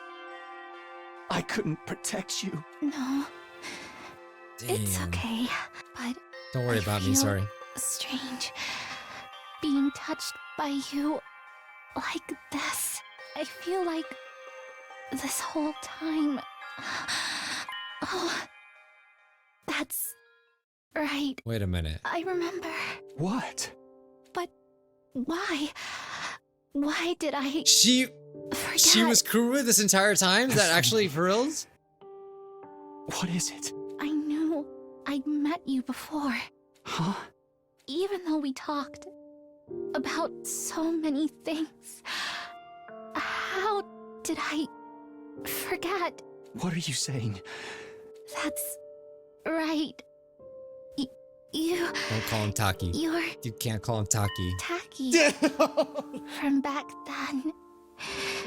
Speaker 3: I couldn't protect you.
Speaker 4: No.
Speaker 1: Damn.
Speaker 4: It's okay, but
Speaker 1: Don't worry about me, sorry.
Speaker 4: Strange being touched by you like this. I feel like this whole time. Oh, that's right.
Speaker 1: Wait a minute.
Speaker 4: I remember.
Speaker 3: What?
Speaker 4: But why? Why did I
Speaker 1: She
Speaker 4: forget?
Speaker 1: was Kura this entire time? Is that actually for reals?
Speaker 3: What is it?
Speaker 4: I knew I'd met you before.
Speaker 3: Huh?
Speaker 4: Even though we talked about so many things. How did I forget?
Speaker 3: What are you saying?
Speaker 4: That's right. You.
Speaker 1: Don't call him Taki.
Speaker 4: You're
Speaker 1: You can't call him Taki.
Speaker 4: Tacky from back then.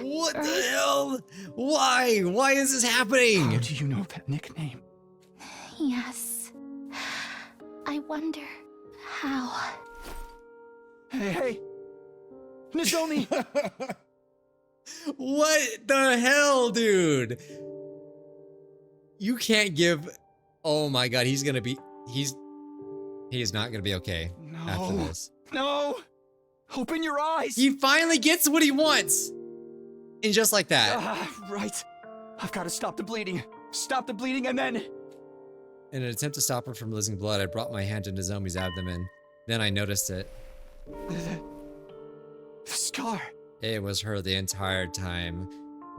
Speaker 1: What the hell? Why? Why is this happening?
Speaker 3: How do you know that nickname?
Speaker 4: Yes. I wonder how.
Speaker 3: Hey! Nozomi!
Speaker 1: What the hell, dude? You can't give. Oh my god, he's gonna be. He is not gonna be okay after this.
Speaker 3: No! Open your eyes!
Speaker 1: He finally gets what he wants! And just like that.
Speaker 3: Right. I've got to stop the bleeding. Stop the bleeding and then...
Speaker 1: In an attempt to stop her from losing blood, I brought my hand to Nozomi's abdomen. Then I noticed it.
Speaker 3: The scar.
Speaker 1: It was her the entire time.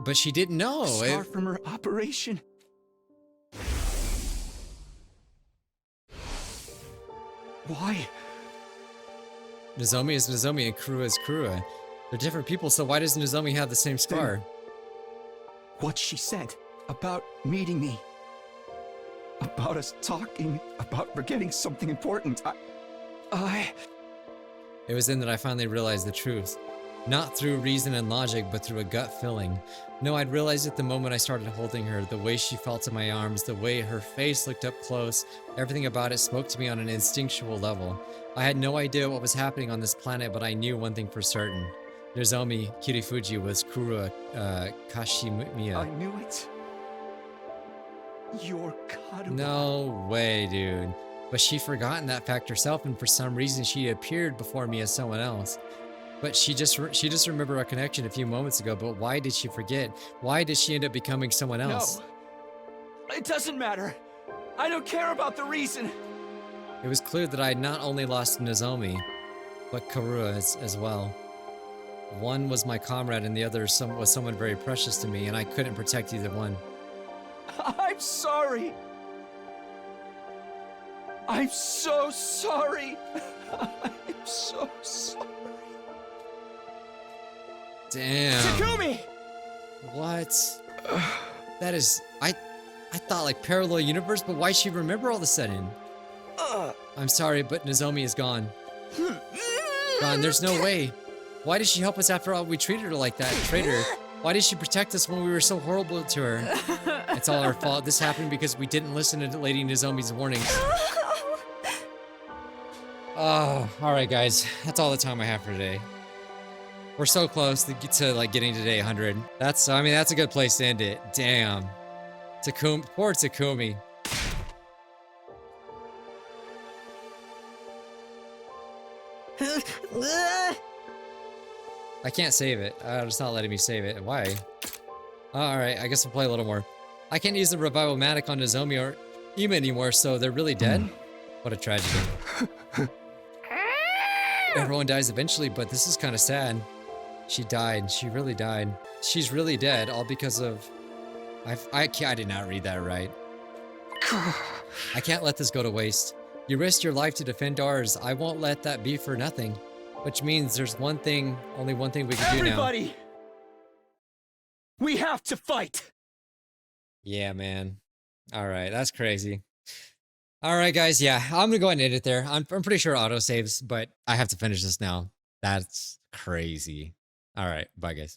Speaker 1: But she didn't know.
Speaker 3: Scar from her operation. Why?
Speaker 1: Nozomi is Nozomi and Kurua is Kurua. They're different people, so why does Nozomi have the same scar?
Speaker 3: What she said about meeting me. About us talking. About forgetting something important.
Speaker 1: It was then that I finally realized the truth. Not through reason and logic, but through a gut feeling. No, I'd realized it the moment I started holding her, the way she felt in my arms, the way her face looked up close. Everything about it spoke to me on an instinctual level. I had no idea what was happening on this planet, but I knew one thing for certain. Nozomi Kirifuji was Kurua Kashimiya.
Speaker 3: I knew it. Your god.
Speaker 1: No way, dude. But she'd forgotten that fact herself, and for some reason she appeared before me as someone else. But she just remembered our connection a few moments ago, but why did she forget? Why did she end up becoming someone else?
Speaker 3: No. It doesn't matter. I don't care about the reason.
Speaker 1: It was clear that I had not only lost Nozomi, but Karua as well. One was my comrade and the other was someone very precious to me, and I couldn't protect either one.
Speaker 3: I'm sorry. I'm so sorry. I'm so sorry.
Speaker 1: Damn.
Speaker 3: Takumi!
Speaker 1: What? That is... I thought like parallel universe, but why'd she remember all of a sudden? I'm sorry, but Nozomi is gone. Gone, there's no way. Why did she help us after all we treated her like that? Traitor. Why did she protect us when we were so horrible to her? It's all our fault. This happened because we didn't listen to Lady Nozomi's warnings. Oh, alright guys. That's all the time I have for today. We're so close to like getting to day 100. That's a good place to end it. Damn. Poor Takumi. I can't save it. It's not letting me save it. Why? Alright, I guess we'll play a little more. I can't use the revival matic on Nozomi or Ima anymore, so they're really dead? What a tragedy. Everyone dies eventually, but this is kind of sad. She died. She really died. She's really dead, all because of... I did not read that right. I can't let this go to waste. You risked your life to defend ours. I won't let that be for nothing. Which means there's only one thing we can do now.
Speaker 3: Everybody! We have to fight!
Speaker 1: Yeah, man. Alright, that's crazy. Alright, guys, yeah. I'm gonna go ahead and end it there. I'm pretty sure auto saves, but I have to finish this now. That's crazy. Alright, bye, guys.